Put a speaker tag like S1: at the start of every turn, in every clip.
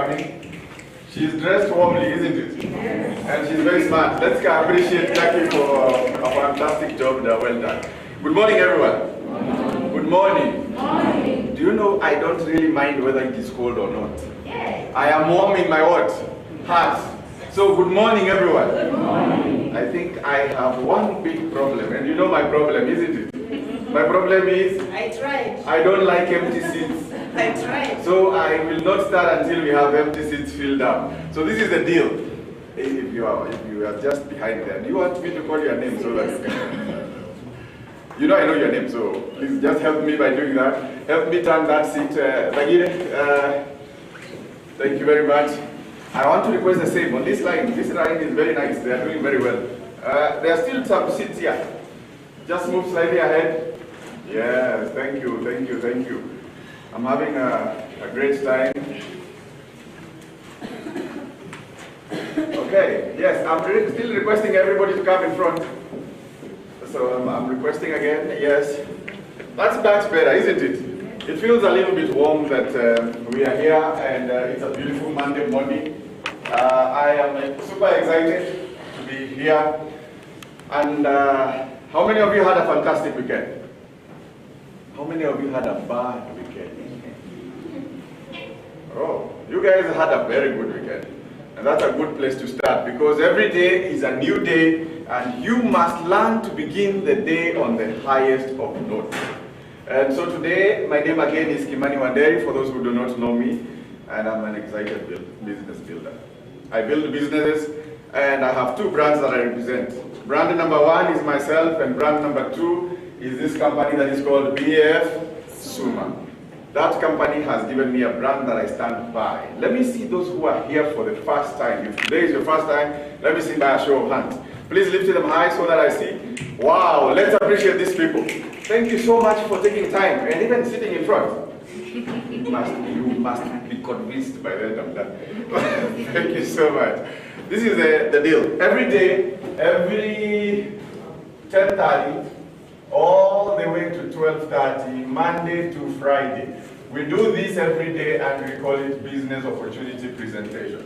S1: coming. She's dressed warmly, isn't it? And she's very smart. Let's appreciate Jackie for a fantastic job there. Well done. Good morning, everyone. Good morning.
S2: Morning.
S1: Do you know I don't really mind whether it is cold or not?
S2: Yes.
S1: I am warm in my what? Heart. So good morning, everyone.
S2: Good morning.
S1: I think I have one big problem, and you know my problem, isn't it? My problem is
S2: I tried.
S1: I don't like empty seats.
S2: I tried.
S1: So I will not start until we have empty seats filled up. So this is the deal. If you are just behind there, do you want me to call your name so that you can? You know I know your name, so please just help me by doing that. Help me turn that seat. Bagire, thank you very much. I want to request the same on this line. This line is very nice. They are doing very well. There are still some seats here. Just move slightly ahead. Yes, thank you, thank you, thank you. I'm having a great time. Okay, yes, I'm still requesting everybody to come in front. So I'm requesting again, yes. That's much better, isn't it? It feels a little bit warm that we are here and it's a beautiful Monday morning. I am super excited to be here. And how many of you had a fantastic weekend? How many of you had a bad weekend? Oh, you guys had a very good weekend. And that's a good place to start because every day is a new day and you must learn to begin the day on the highest of notes. And so today, my name again is Kimani Wanderi, for those who do not know me, and I'm an excited business builder. I build businesses and I have two brands that I represent. Brand number one is myself and brand number two is this company that is called BF Suma. That company has given me a brand that I stand by. Let me see those who are here for the first time. If today is your first time, let me see by a show of hands. Please lift them high so that I see. Wow, let's appreciate these people. Thank you so much for taking time and even sitting in front. You must be convinced by the end of that. Thank you so much. This is the deal. Every day, every 10:30, all the way to 12:30, Monday to Friday. We do this every day and we call it business opportunity presentation.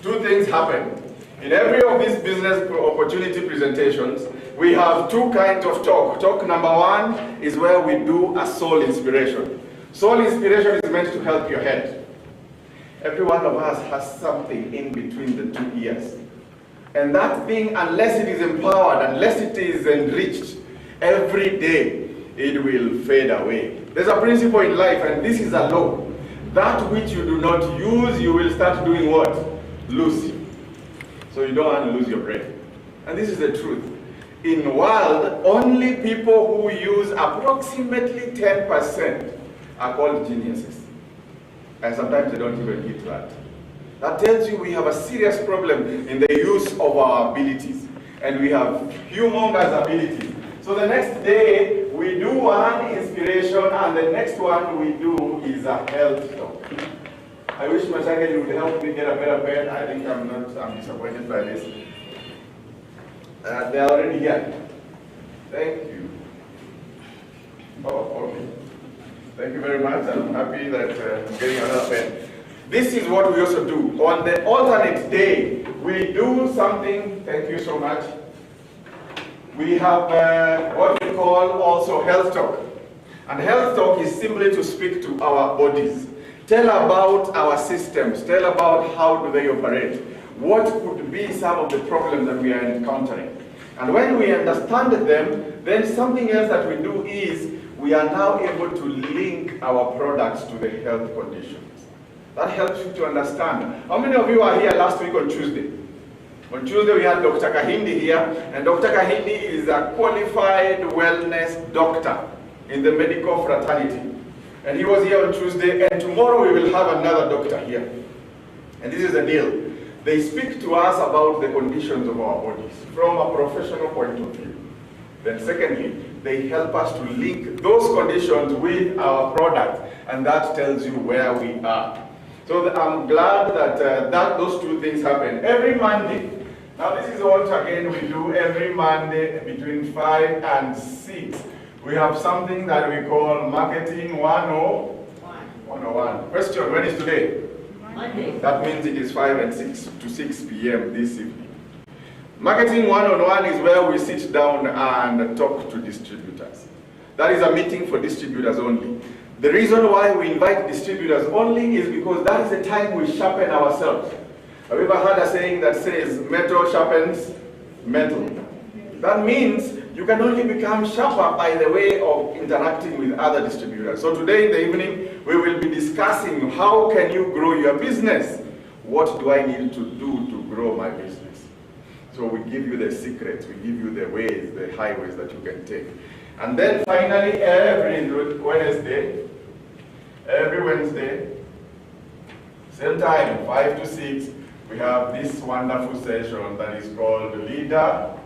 S1: Two things happen. In every of these business opportunity presentations, we have two kinds of talk. Talk number one is where we do a soul inspiration. Soul inspiration is meant to help your head. Every one of us has something in between the two ears. And that thing, unless it is empowered, unless it is enriched, every day it will fade away. There's a principle in life, and this is a law. That which you do not use, you will start doing what? Lose. So you don't want to lose your brain. And this is the truth. In the world, only people who use approximately 10% are called geniuses. And sometimes they don't even get that. That tells you we have a serious problem in the use of our abilities. And we have humongous abilities. So the next day, we do one inspiration, and the next one we do is a health talk. I wish Mashaka you would help me get a better bed. I think I'm disappointed by this. They're already here. Thank you. Oh, okay. Thank you very much. I'm happy that I'm getting another pen. This is what we also do. On the alternate day, we do something. Thank you so much. We have what we call also health talk. And health talk is simply to speak to our bodies. Tell about our systems. Tell about how do they operate. What could be some of the problems that we are encountering. And when we understand them, then something else that we do is we are now able to link our products to the health conditions. That helps you to understand. How many of you are here last week on Tuesday? On Tuesday we had Dr. Kahindi here, and Dr. Kahindi is a qualified wellness doctor in the medical fraternity. And he was here on Tuesday, and tomorrow we will have another doctor here. And this is the deal. They speak to us about the conditions of our bodies from a professional point of view. Then secondly, they help us to link those conditions with our product, and that tells you where we are. So I'm glad that those two things happen every Monday. Now this is what again we do every Monday between 5 and 6. We have something that we call Marketing 101. Question, when is today?
S2: Monday.
S1: That means it is 5 and 6 to 6 p.m. this evening. Marketing one-on-one is where we sit down and talk to distributors. That is a meeting for distributors only. The reason why we invite distributors only is because that is the time we sharpen ourselves. Have you ever heard a saying that says, metal sharpens metal? That means you can only become sharper by the way of interacting with other distributors. So today in the evening, we will be discussing how can you grow your business? What do I need to do to grow my business? So we give you the secrets, we give you the ways, the highways that you can take. And then finally, every Wednesday, same time, 5 to 6, we have this wonderful session that is called Leadership.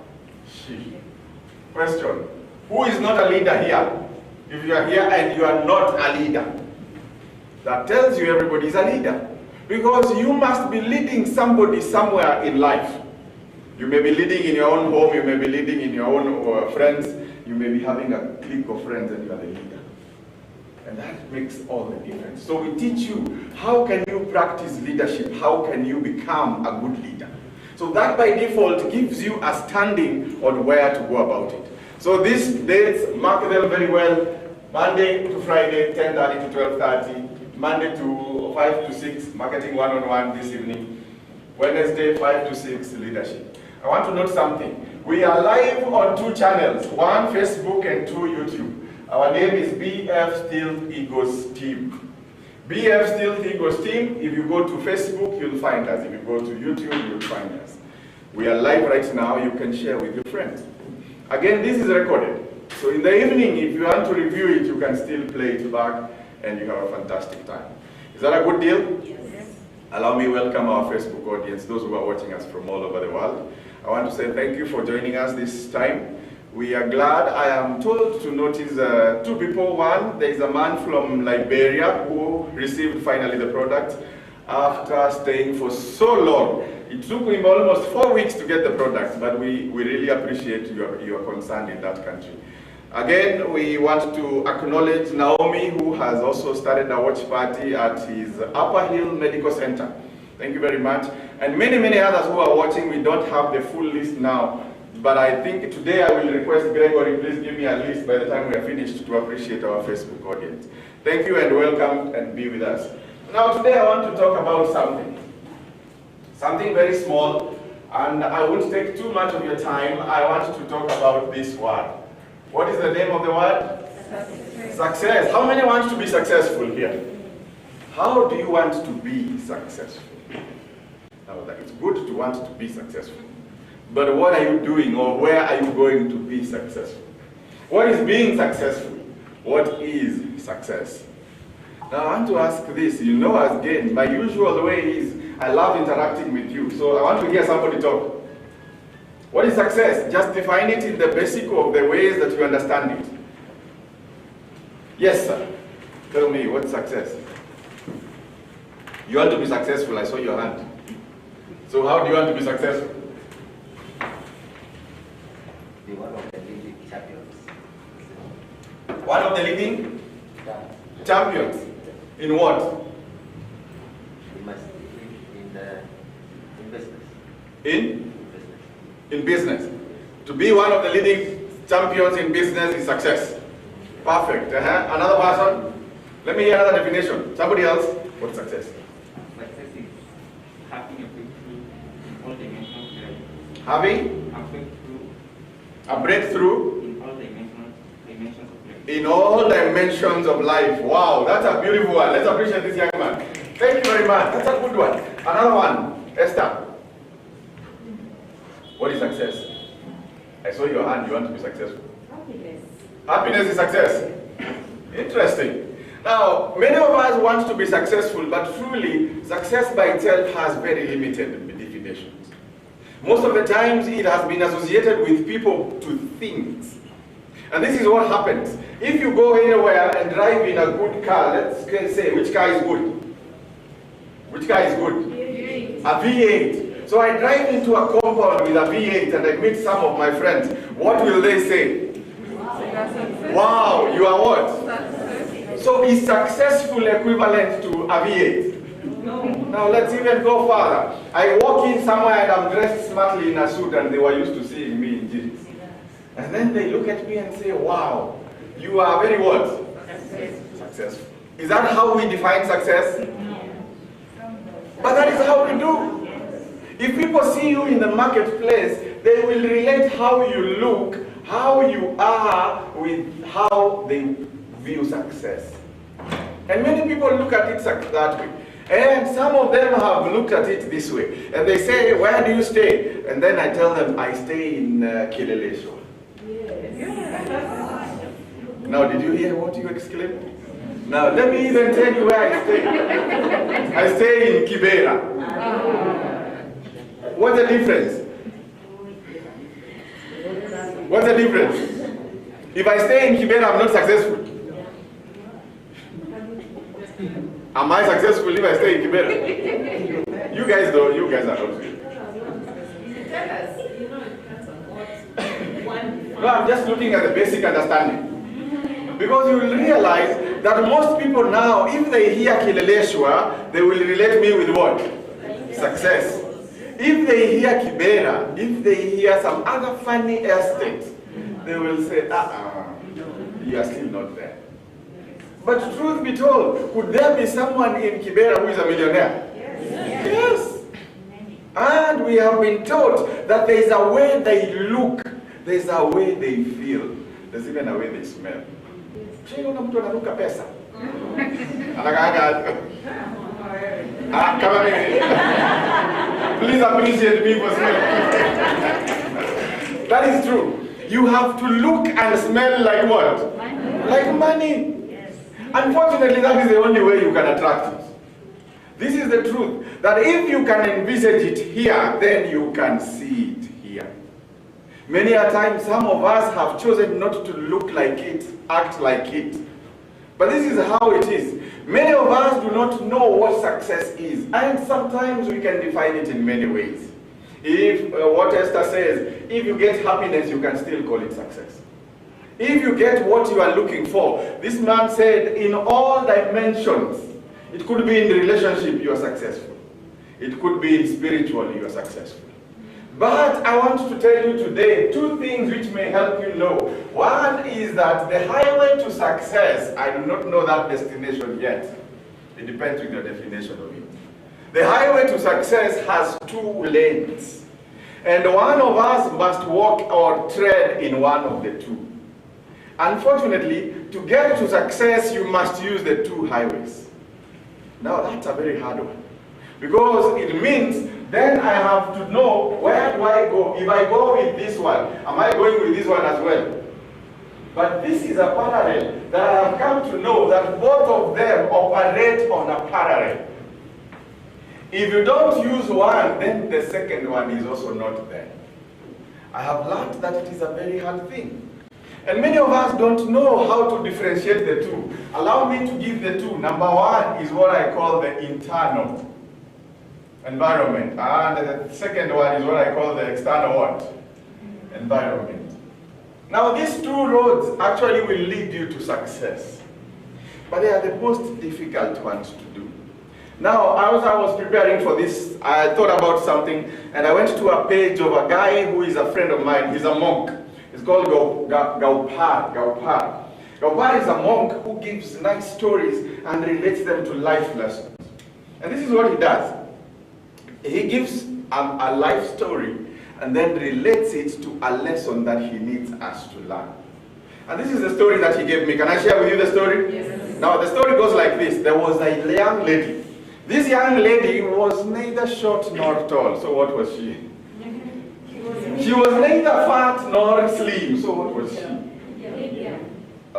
S1: Question, who is not a leader here? If you are here and you are not a leader, that tells you everybody is a leader. Because you must be leading somebody somewhere in life. You may be leading in your own home, you may be leading in your own friends, you may be having a clique of friends and you are the leader. And that makes all the difference. So we teach you, how can you practice leadership? How can you become a good leader? So that by default gives you a standing on where to go about it. So these dates, mark them very well. Monday to Friday, 10:30 to 12:30. Monday to 5 to 6, marketing one-on-one this evening. Wednesday, 5 to 6, leadership. I want to note something. We are live on 2 channels, 1 Facebook and 2 YouTube. Our name is BF Stealth Egos Team. BF Stealth Egos Team, if you go to Facebook, you'll find us. If you go to YouTube, you'll find us. We are live right now, you can share with your friends. Again, this is recorded. So in the evening, if you want to review it, you can still play it back and you have a fantastic time. Is that a good deal?
S2: Yes.
S1: Allow me to welcome our Facebook audience, those who are watching us from all over the world. I want to say thank you for joining us this time. We are glad. I am told to notice 2 people. One, there is a man from Liberia who received finally the product after staying for so long. It took him almost 4 weeks to get the product, but we really appreciate your concern in that country. Again, we want to acknowledge Naomi, who has also started a watch party at his Upper Hill Medical Center. Thank you very much. And many, many others who are watching. We don't have the full list now, but I think today I will request Gregory, please give me a list by the time we are finished to appreciate our Facebook audience. Thank you and welcome and be with us. Now today I want to talk about something very small, and I won't take too much of your time. I want to talk about this word. What is the name of the word?
S2: Success.
S1: Success. How many want to be successful here? How do you want to be successful? Now, it's good to want to be successful. But what are you doing, or where are you going to be successful? What is being successful? What is success? Now I want to ask this. You know, again, my usual way is I love interacting with you. So I want to hear somebody talk. What is success? Just define it in the basic of the ways that you understand it. Yes, sir. Tell me, what's success? You want to be successful, I saw your hand. So how do you want to be successful?
S3: Be one of the leading champions.
S1: One of the leading champions. In what?
S3: You must in business.
S1: In business. To be one of the leading champions in business is success. Perfect. Another person? Let me hear another definition. Somebody else? What's success?
S4: Success is having a breakthrough in all dimensions of life.
S1: Having
S4: A breakthrough
S1: a breakthrough
S4: in all dimensions of life.
S1: in all dimensions of life. Wow, that's a beautiful one. Let's appreciate this young man. Thank you very much. That's a good one. Another one. Esther. What is success? I saw your hand. You want to be successful.
S2: Happiness.
S1: Happiness is success. Interesting. Now, many of us want to be successful, but truly, success by itself has very limited definitions. Most of the times, it has been associated with people to things. And this is what happens. If you go anywhere and drive in a good car, let's say, which car is good? Which car is good?
S2: V8.
S1: A V8. So I drive into a compound with a V8 and I meet some of my friends. What will they say? Wow, you are what? So is successful equivalent to a V8? Now let's even go further. I walk in somewhere and I'm dressed smartly in a suit and they were used to seeing me in jeans. And then they look at me and say, wow, you are very what? Successful. Is that how we define success? But that is how we do. If people see you in the marketplace, they will relate how you look, how you are, with how they view success. And many people look at it that way. And some of them have looked at it this way. And they say, where do you stay? And then I tell them, I stay in Kileleshwa. Now, did you hear what you exclaimed? Now, let me even tell you where I stay. I stay in Kibera. What's the difference? What's the difference? If I stay in Kibera, I'm not successful. Am I successful if I stay in Kibera? You guys don't. You guys are not. No, I'm just looking at the basic understanding. Because you will realize that most people now, if they hear Kileleshwa, they will relate me with what? Success. If they hear Kibera, if they hear some other funny estate, they will say, you are still not there. But truth be told, could there be someone in Kibera who is a millionaire? Yes. And we have been taught that there is a way they look, there is a way they feel, there's even a way they smell. Please appreciate me for smelling. That is true. You have to look and smell like what? Like money. Unfortunately, that is the only way you can attract it. This is the truth, that if you can envisage it here, then you can see it here. Many a time, some of us have chosen not to look like it, act like it. But this is how it is. Many of us do not know what success is, and sometimes we can define it in many ways. If, what Esther says, if you get happiness, you can still call it success. If you get what you are looking for, this man said, in all dimensions, it could be in the relationship, you are successful. It could be in spiritual, you are successful. But I want to tell you today two things which may help you know. One is that the highway to success, I do not know that destination yet. It depends on your definition of it. The highway to success has two lanes. And one of us must walk or tread in one of the two. Unfortunately, to get to success, you must use the two highways. Now that's a very hard one. Because it means then I have to know, where do I go? If I go with this one, am I going with this one as well? But this is a parallel that I have come to know that both of them operate on a parallel. If you don't use one, then the second one is also not there. I have learned that it is a very hard thing. And many of us don't know how to differentiate the two. Allow me to give the two. Number one is what I call the internal environment. And the second one is what I call the external what? Environment. Now these two roads actually will lead you to success. But they are the most difficult ones to do. Now, as I was preparing for this, I thought about something, and I went to a page of a guy who is a friend of mine. He's a monk. It's called Gaupar. Gaupar is a monk who gives nice stories and relates them to life lessons. And this is what he does. He gives a life story and then relates it to a lesson that he needs us to learn. And this is the story that he gave me. Can I share with you the story?
S2: Yes.
S1: Now, the story goes like this. There was a young lady. This young lady was neither short nor tall. So what was she? She was neither fat nor slim. So what was she?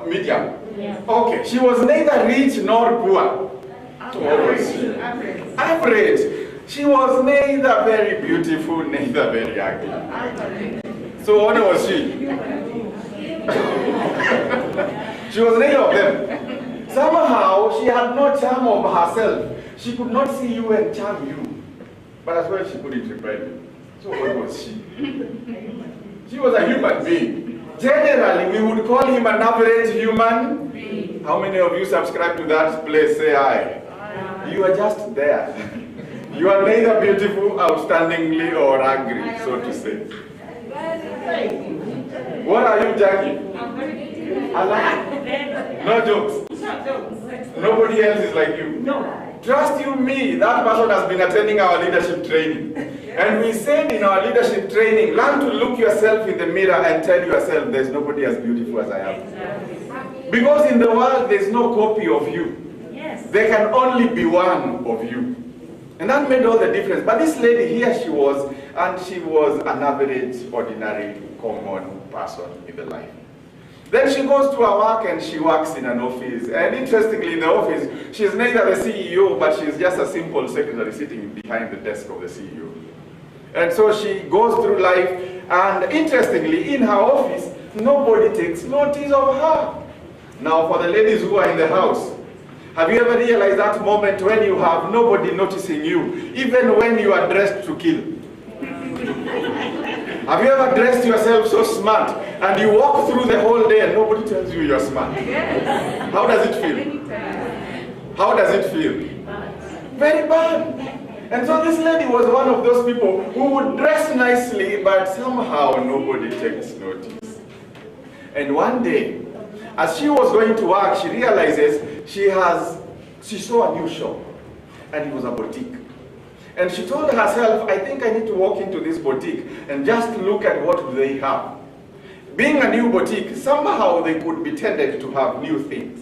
S1: Medium. Okay. She was neither rich nor poor. So what was she? Average. She was neither very beautiful, neither very ugly. So what was she? She was neither of them. Somehow she had no charm of herself. She could not see you and charm you. But as well she couldn't repel you. So what was she? She was a human being. Generally, we would call him an average human being. How many of you subscribe to that place? Say aye. and you are just there. You are neither beautiful, outstandingly, or ugly, so to say. What are you, Jackie? No jokes. Nobody else is like you.
S4: No.
S1: Trust you me, that person has been attending our leadership training. And we said in our leadership training, learn to look yourself in the mirror and tell yourself there's nobody as beautiful as I am. Because in the world there's no copy of you.
S2: Yes.
S1: There can only be one of you. And that made all the difference. But this lady here she was, and she was an average, ordinary, common person in the life. Then she goes to her work and she works in an office. And interestingly, in the office, she's neither the CEO, but she's just a simple secretary sitting behind the desk of the CEO. And so she goes through life, and interestingly, in her office, nobody takes notice of her. Now, for the ladies who are in the house, have you ever realized that moment when you have nobody noticing you, even when you are dressed to kill? Have you ever dressed yourself so smart and you walk through the whole day and nobody tells you you're smart?
S2: Yes.
S1: How does it feel? How does it feel? Very bad. And so this lady was one of those people who would dress nicely, but somehow nobody takes notice. And one day, as she was going to work, she realizes she saw a new shop, and it was a boutique. And she told herself, I think I need to walk into this boutique and just look at what they have. Being a new boutique, somehow they could be tended to have new things.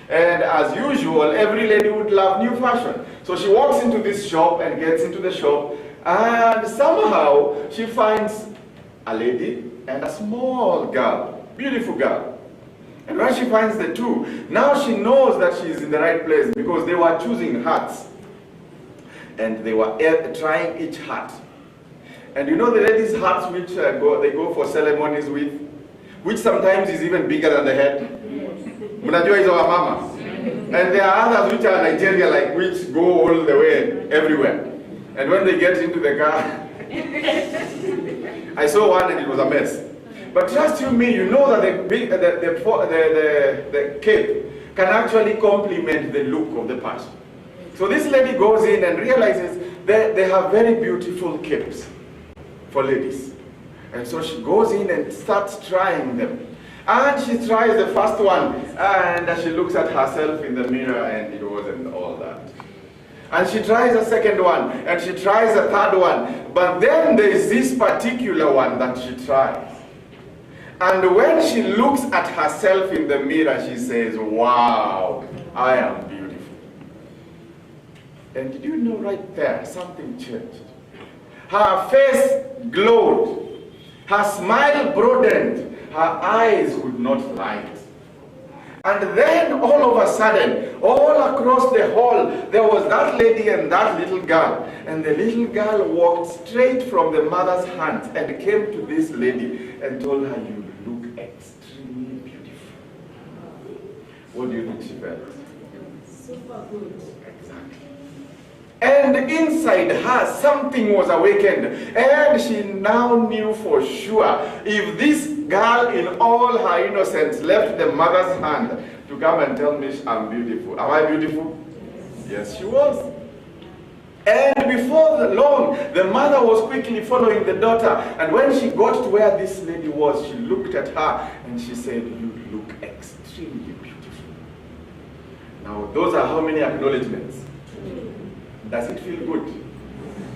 S1: And as usual, every lady would love new fashion. So she walks into this shop and gets into the shop, and somehow she finds a lady and a small girl, beautiful girl. And when she finds the two, now she knows that she's in the right place because they were choosing hats. And they were trying each hat. And you know the ladies' hats which they go for ceremonies with, which sometimes is even bigger than the head. Mnajua hizo wa mama. And there are others which are Nigeria, like which go all the way everywhere. And when they get into the car, I saw one and it was a mess. But trust you me, you know that the cape can actually complement the look of the person. So this lady goes in and realizes that they have very beautiful capes for ladies. And so she goes in and starts trying them. And she tries the first one, and she looks at herself in the mirror, and it wasn't all that. And she tries a second one, and she tries a third one. But then there is this particular one that she tries. And when she looks at herself in the mirror, she says, wow, I am beautiful. And did you know right there, something changed? Her face glowed. Her smile broadened. Her eyes would not lie. And then all of a sudden, all across the hall, there was that lady and that little girl. And the little girl walked straight from the mother's hands and came to this lady and told her, you look extremely beautiful. What do you think she felt?
S2: Super good.
S1: Exactly. And inside her, something was awakened. And she now knew for sure, if this girl in all her innocence left the mother's hand to come and tell me I'm beautiful. Am I beautiful? Yes, she was. And before long, the mother was quickly following the daughter. And when she got to where this lady was, she looked at her and she said, you look extremely beautiful. Now, those are how many acknowledgements? Does it feel good?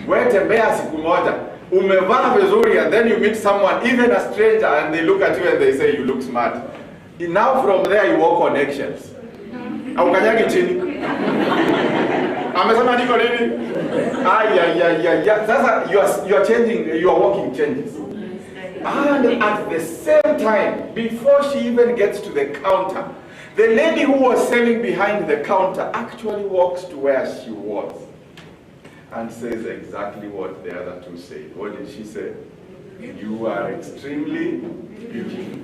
S1: Wewe tembea siku moja, umevaa vizuri, and then you meet someone, even a stranger, and they look at you and they say you look smart. Now from there you walk on eggshells. Haukanyagi chini. Amesema niko nini? Sasa you are changing, you are walking changes. And at the same time, before she even gets to the counter, the lady who was selling behind the counter actually walks to where she was and says exactly what the other two said. What did she say? You are extremely beautiful.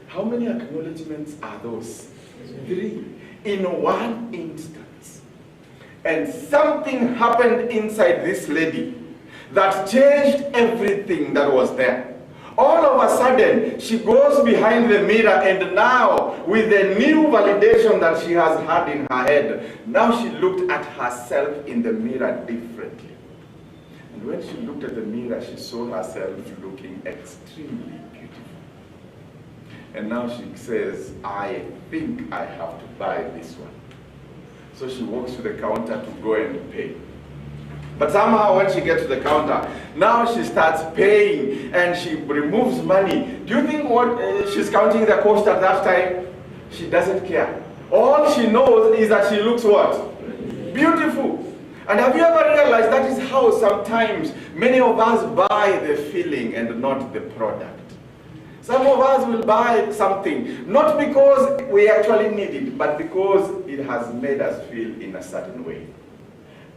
S1: How many acknowledgements are those? 3 in one instance. And something happened inside this lady that changed everything that was there. All of a sudden, she goes behind the mirror, and now, with the new validation that she has had in her head, now she looked at herself in the mirror differently. And when she looked at the mirror, she saw herself looking extremely beautiful. And now she says, I think I have to buy this one. So she walks to the counter to go and pay. But somehow when she gets to the counter, now she starts paying and she removes money. Do you think what she's counting the cost at that time? She doesn't care. All she knows is that she looks what? Beautiful. And have you ever realized that is how sometimes many of us buy the feeling and not the product? Some of us will buy something, not because we actually need it, but because it has made us feel in a certain way.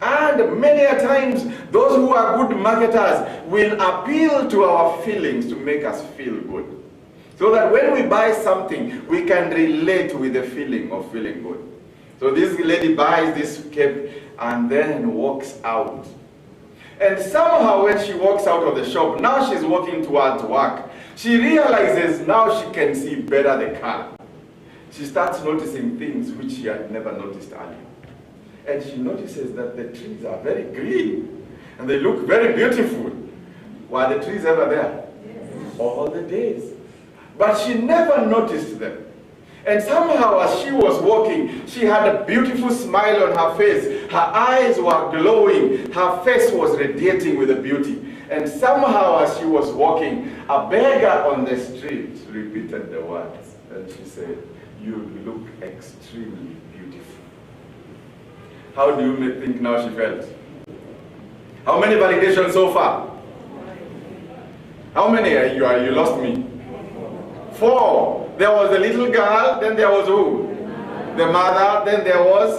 S1: And many a times, those who are good marketers will appeal to our feelings to make us feel good. So that when we buy something, we can relate with the feeling of feeling good. So this lady buys this cape and then walks out. And somehow when she walks out of the shop, now she's walking towards work. She realizes now she can see better the color. She starts noticing things which she had never noticed earlier. And she notices that the trees are very green and they look very beautiful. Were the trees ever there?
S2: Yes.
S1: All the days. But she never noticed them. And somehow as she was walking, she had a beautiful smile on her face. Her eyes were glowing. Her face was radiating with the beauty. And somehow as she was walking, a beggar on the street repeated the words. And she said, "You look extremely beautiful." How do you think now she felt? How many validations so far? How many? You lost me. 4. There was the little girl, then there was who? The mother, then there was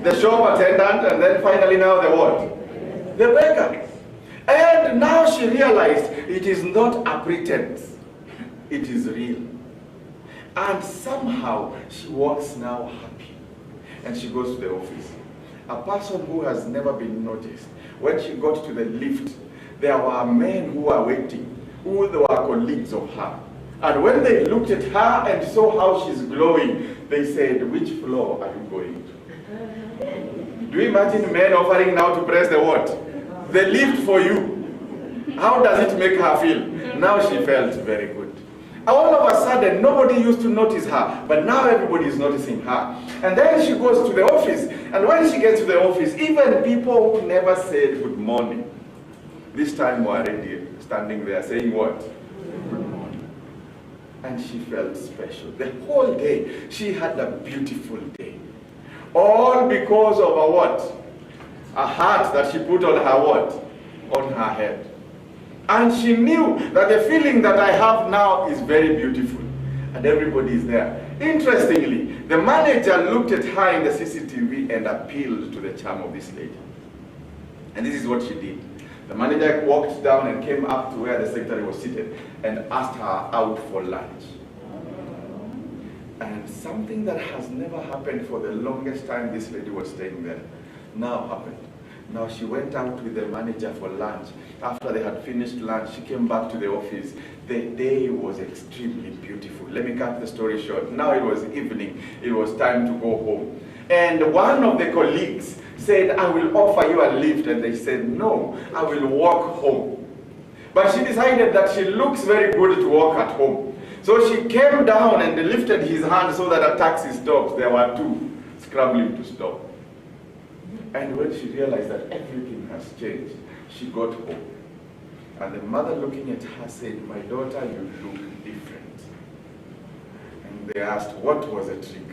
S1: the shop attendant, and then finally now the what? The beggar. And now she realized it is not a pretense, it is real. And somehow she walks now happy. And she goes to the office. A person who has never been noticed. When she got to the lift, there were men who were waiting, who were colleagues of her. And when they looked at her and saw how she's glowing, they said, "Which floor are you going to?" Do you imagine men offering now to press the what? The lift for you. How does it make her feel? Now she felt very good. All of a sudden, nobody used to notice her, but now everybody is noticing her. And then she goes to the office, and when she gets to the office, even people who never said good morning, this time were already standing there saying what? Good morning. And she felt special. The whole day, she had a beautiful day. All because of a what? A hat that she put on her what? On her head. And she knew that the feeling that I have now is very beautiful. And everybody is there. Interestingly, the manager looked at her in the CCTV and appealed to the charm of this lady. And this is what she did. The manager walked down and came up to where the secretary was seated and asked her out for lunch. And something that has never happened for the longest time this lady was staying there now happened. Now she went out with the manager for lunch. After they had finished lunch, she came back to the office. The day was extremely beautiful. Let me cut the story short. Now it was evening. It was time to go home. And one of the colleagues said, "I will offer you a lift." And they said, "No, I will walk home." But she decided that she looks very good to walk at home. So she came down and lifted his hand so that a taxi stops. There were 2 scrambling to stop. And when she realized that everything has changed, she got home. And the mother, looking at her, said, "My daughter, you look different." And they asked, what was the trick?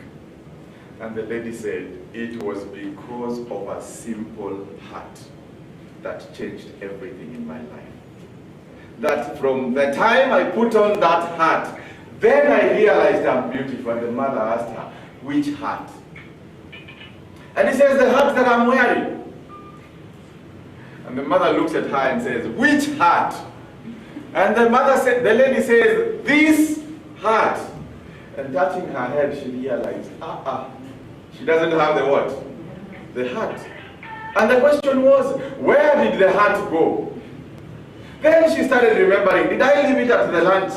S1: And the lady said, "It was because of a simple hat that changed everything in my life. That from the time I put on that hat, then I realized I'm beautiful." And the mother asked her, "Which hat?" And he says, "The hat that I'm wearing." And the mother looks at her and says, "Which hat?" And the lady says, "This hat." And touching her head, she realized, she doesn't have the what? The hat. And the question was, where did the hat go? Then she started remembering, did I leave it at the lunch?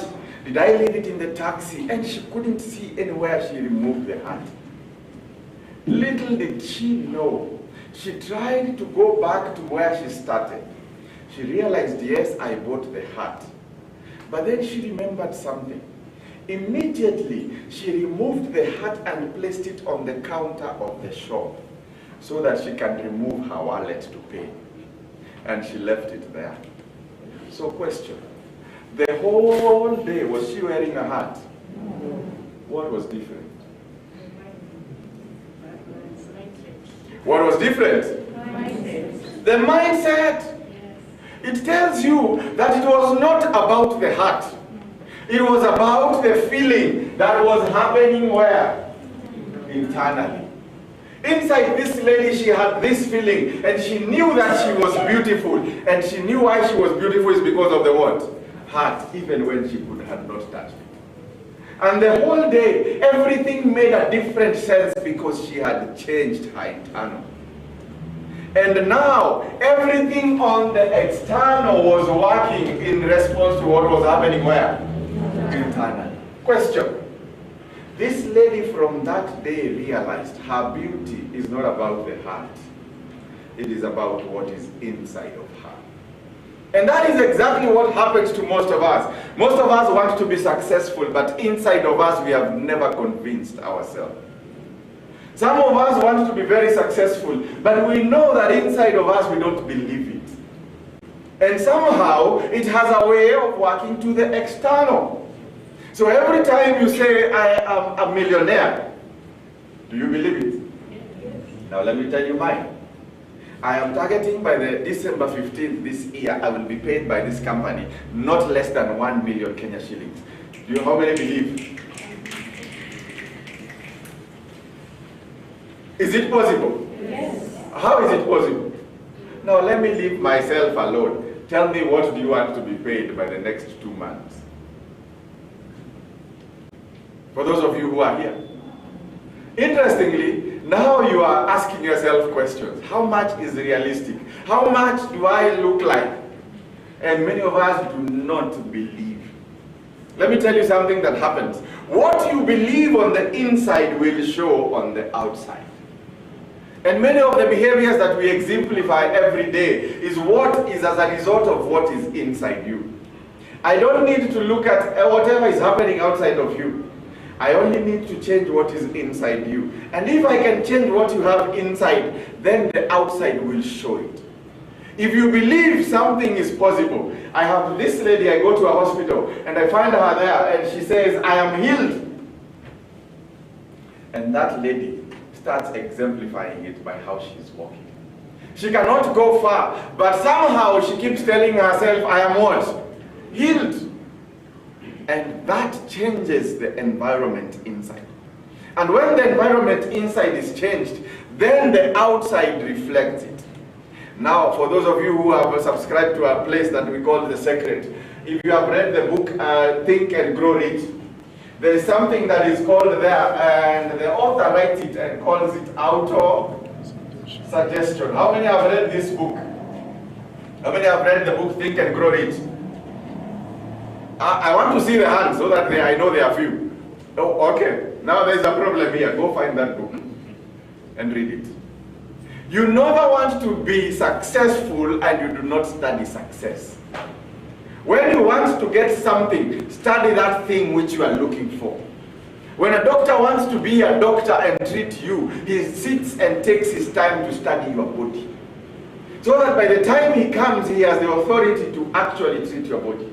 S1: Did I leave it in the taxi? And she couldn't see anywhere she removed the hat. Little did she know, she tried to go back to where she started. She realized, yes, I bought the hat. But then she remembered something. Immediately, she removed the hat and placed it on the counter of the shop so that she can remove her wallet to pay. And she left it there. So question, the whole day, was she wearing a hat? What was different? What was different? The mindset. It tells you that it was not about the hat. It was about the feeling that was happening where? Internally. Inside this lady, she had this feeling, and she knew that she was beautiful. And she knew why she was beautiful is because of the what? Heart, even when she had not touched it. And the whole day, everything made a different sense because she had changed her internal. And now, everything on the external was working in response to what was happening where? Internal. Question. This lady from that day realized her beauty is not about the heart. It is about what is inside of her. And that is exactly what happens to most of us. Most of us want to be successful, but inside of us we have never convinced ourselves. Some of us want to be very successful, but we know that inside of us we don't believe it. And somehow it has a way of working to the external. So every time you say, I am a millionaire, do you believe it? Now let me tell you mine. I am targeting by the December 15th this year, I will be paid by this company not less than 1 million Kenya shillings. Do you know how many believe? Is it possible?
S2: Yes.
S1: How is it possible? Now let me leave myself alone. Tell me, what do you want to be paid by the next 2 months? For those of you who are here. Interestingly, now you are asking yourself questions. How much is realistic? How much do I look like? And many of us do not believe. Let me tell you something that happens. What you believe on the inside will show on the outside. And many of the behaviors that we exemplify every day is what is as a result of what is inside you. I don't need to look at whatever is happening outside of you. I only need to change what is inside you. And if I can change what you have inside, then the outside will show it. If you believe something is possible, I have this lady, I go to a hospital, and I find her there, and she says, I am healed. And that lady starts exemplifying it by how she is walking. She cannot go far, but somehow she keeps telling herself, I am what? Healed. And that changes the environment inside. And when the environment inside is changed, then the outside reflects it. Now, for those of you who have subscribed to a place that we call The Secret, if you have read the book Think and Grow Rich, there is something that is called there, and the author writes it and calls it auto-suggestion. How many have read this book? How many have read the book Think and Grow Rich? I want to see the hands so that I know there are few. Oh, okay. Now there's a problem here. Go find that book and read it. You never want to be successful and you do not study success. When you want to get something, study that thing which you are looking for. When a doctor wants to be a doctor and treat you, he sits and takes his time to study your body. So that by the time he comes, he has the authority to actually treat your body.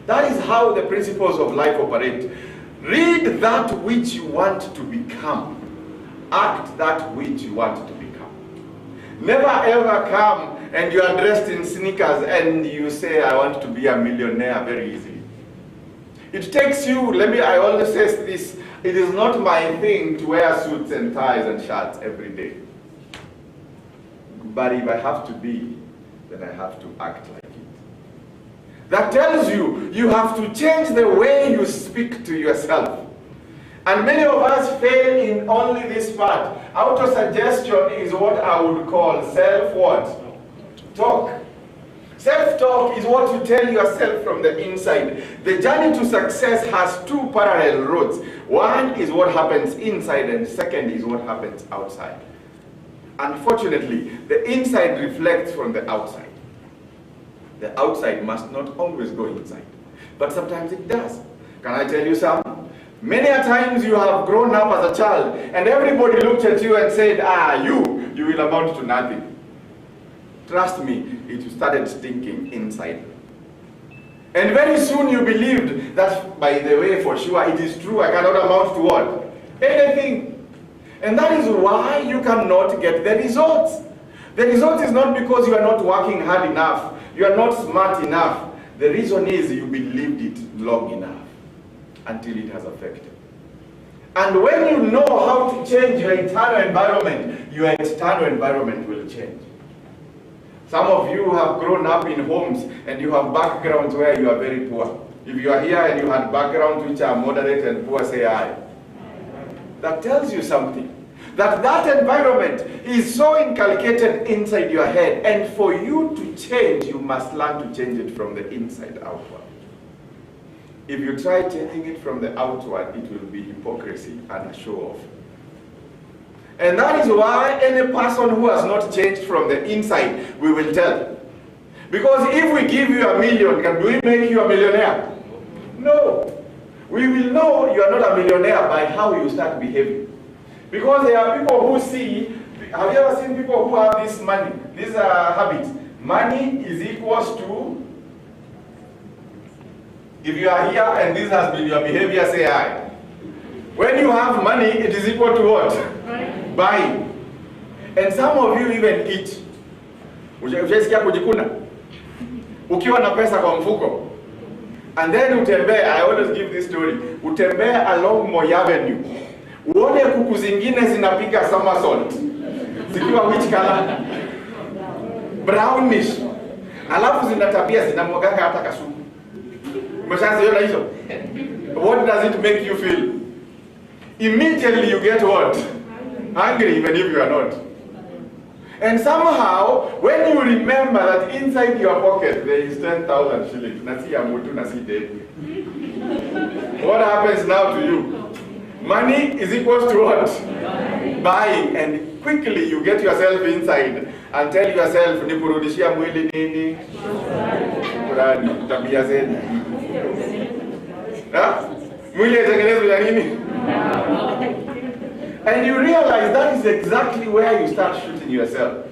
S1: That is how the principles of life operate. Read that which you want to become. Act that which you want to become. Never ever come and you are dressed in sneakers and you say, I want to be a millionaire very easily. It takes you, I always say this, it is not my thing to wear suits and ties and shirts every day. But if I have to be, then I have to act like it. That tells you, you have to change the way you speak to yourself. And many of us fail in only this part. Auto-suggestion is what I would call self-what? Talk. Self self-talk is what you tell yourself from the inside. The journey to success has two parallel roads. One is what happens inside, and second is what happens outside. Unfortunately, the inside reflects from the outside. The outside must not always go inside, but sometimes it does. Can I tell you something? Many a times you have grown up as a child, and everybody looked at you and said, you will amount to nothing. Trust me, it started stinking inside. And very soon you believed that, by the way, for sure, it is true, I cannot amount to what? Anything. And that is why you cannot get the results. The result is not because you are not working hard enough, you are not smart enough. The reason is you believed it long enough until it has affected. And when you know how to change your internal environment, your external environment will change. Some of you have grown up in homes and you have backgrounds where you are very poor. If you are here and you had backgrounds which are moderate and poor, say aye. That tells you something. That environment is so inculcated inside your head, and for you to change, you must learn to change it from the inside outward. If you try changing it from the outward, it will be hypocrisy and a show-off. And that is why any person who has not changed from the inside, we will tell. Because if we give you $1 million, can we make you a millionaire? No. We will know you are not a millionaire by how you start behaving. Because there are people who see, have you ever seen people who have this money, this habit? Money is equals to, if you are here and this has been your behavior, say aye. When you have money, it is equal to what? Buying. And some of you even eat. Ushasikia kujikuna? Ukiwa na pesa kwa mfuko. And then utembee, I always give this story, utembee along Moi Avenue. Uone kuku zingine zinapiga somersault. Zikiwa which color? Brownish. Alafu zinatabia zinamwagaka hata kasuku. Umeshaziona hizo? What does it make you feel? Immediately you get what? Hungry, even if you are not. And somehow, when you remember that inside your pocket there is 10,000 shillings, nasi ya mutu, nasi dead. What happens now to you? Money is equal to what? Buying. And quickly you get yourself inside and tell yourself, nikurudishia mwili nini? Kurani, tabia zenu. Mwili etengenezwa ya nini? And you realize that is exactly where you start shooting yourself.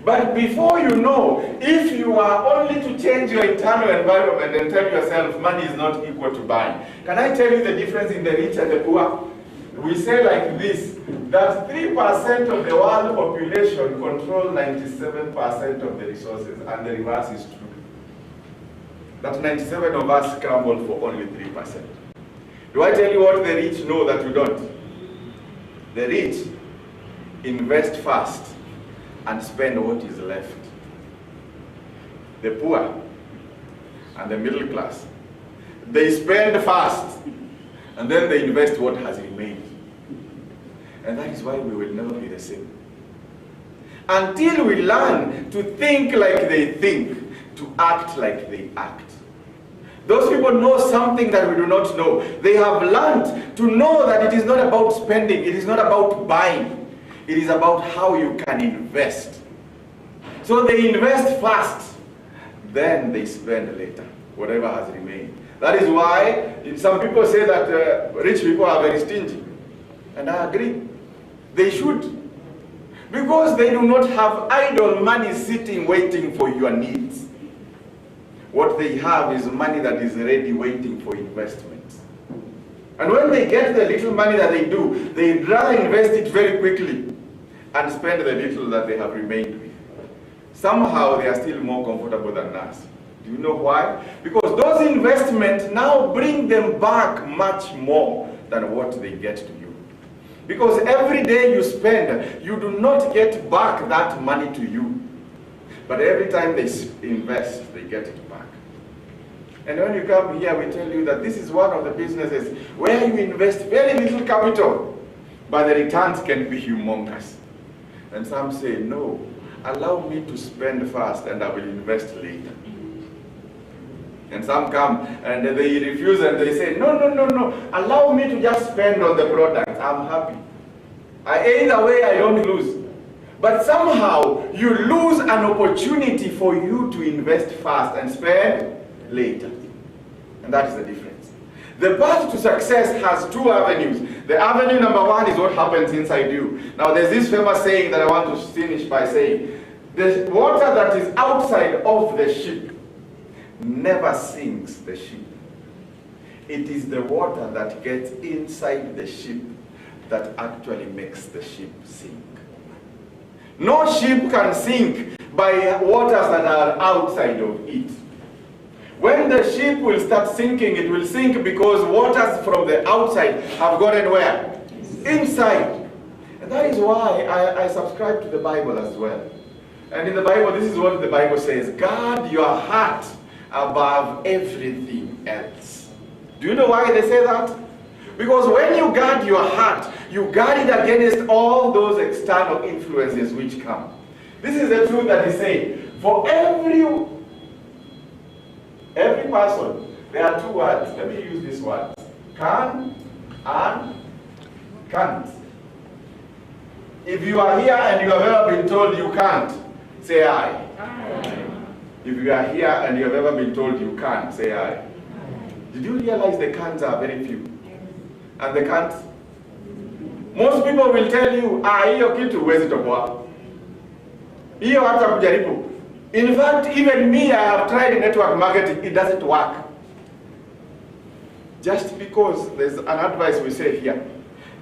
S1: But before you know, if you are only to change your internal environment and tell yourself money is not equal to buying. Can I tell you the difference in the rich and the poor? We say like this, that 3% of the world population control 97% of the resources, and the reverse is true. That 97 of us scramble for only 3%. Do I tell you what the rich know that you don't? The rich invest fast and spend what is left. The poor and the middle class, they spend fast and then they invest what has remained. And that is why we will never be the same. Until we learn to think like they think, to act like they act. Those people know something that we do not know. They have learned to know that it is not about spending, it is not about buying. It is about how you can invest. So they invest fast, then they spend later, whatever has remained. That is why some people say that rich people are very stingy. And I agree. They should. Because they do not have idle money sitting waiting for your needs. What they have is money that is ready waiting for investment. And when they get the little money that they do, they'd rather invest it very quickly and spend the little that they have remained with. Somehow they are still more comfortable than us. Do you know why? Because those investments now bring them back much more than what they get to you. Because every day you spend, you do not get back that money to you. But every time they invest, they get it back. And when you come here, we tell you that this is one of the businesses where you invest very little capital, but the returns can be humongous. And some say, no, allow me to spend first and I will invest later. And some come and they refuse and they say, no, no, no, no, allow me to just spend on the product. I'm happy. Either way, I don't lose. But somehow, you lose an opportunity for you to invest fast and spend later. And that is the difference. The path to success has two avenues. The avenue number one is what happens inside you. Now, there's this famous saying that I want to finish by saying, the water that is outside of the ship never sinks the ship. It is the water that gets inside the ship that actually makes the ship sink. No ship can sink by waters that are outside of it. When the ship will start sinking, it will sink because waters from the outside have gotten where? Inside. And that is why I subscribe to the Bible as well. And in the Bible, this is what the Bible says: guard your heart above everything else. Do you know why they say that? Because when you guard your heart, you guard it against all those external influences which come. This is the truth that he said. For every person, there are two words. Let me use this word. Can and can't. If you are here and you have ever been told you can't, say aye. If you are here and you have ever been told you can't, say aye. Did you realize the can'ts are very few? And the can'ts? Most people will tell you, hiyo kitu huwezi toboa. Hiyo hata kujaribu. In fact, even me, I have tried network marketing, it doesn't work. Just because there's an advice we say here.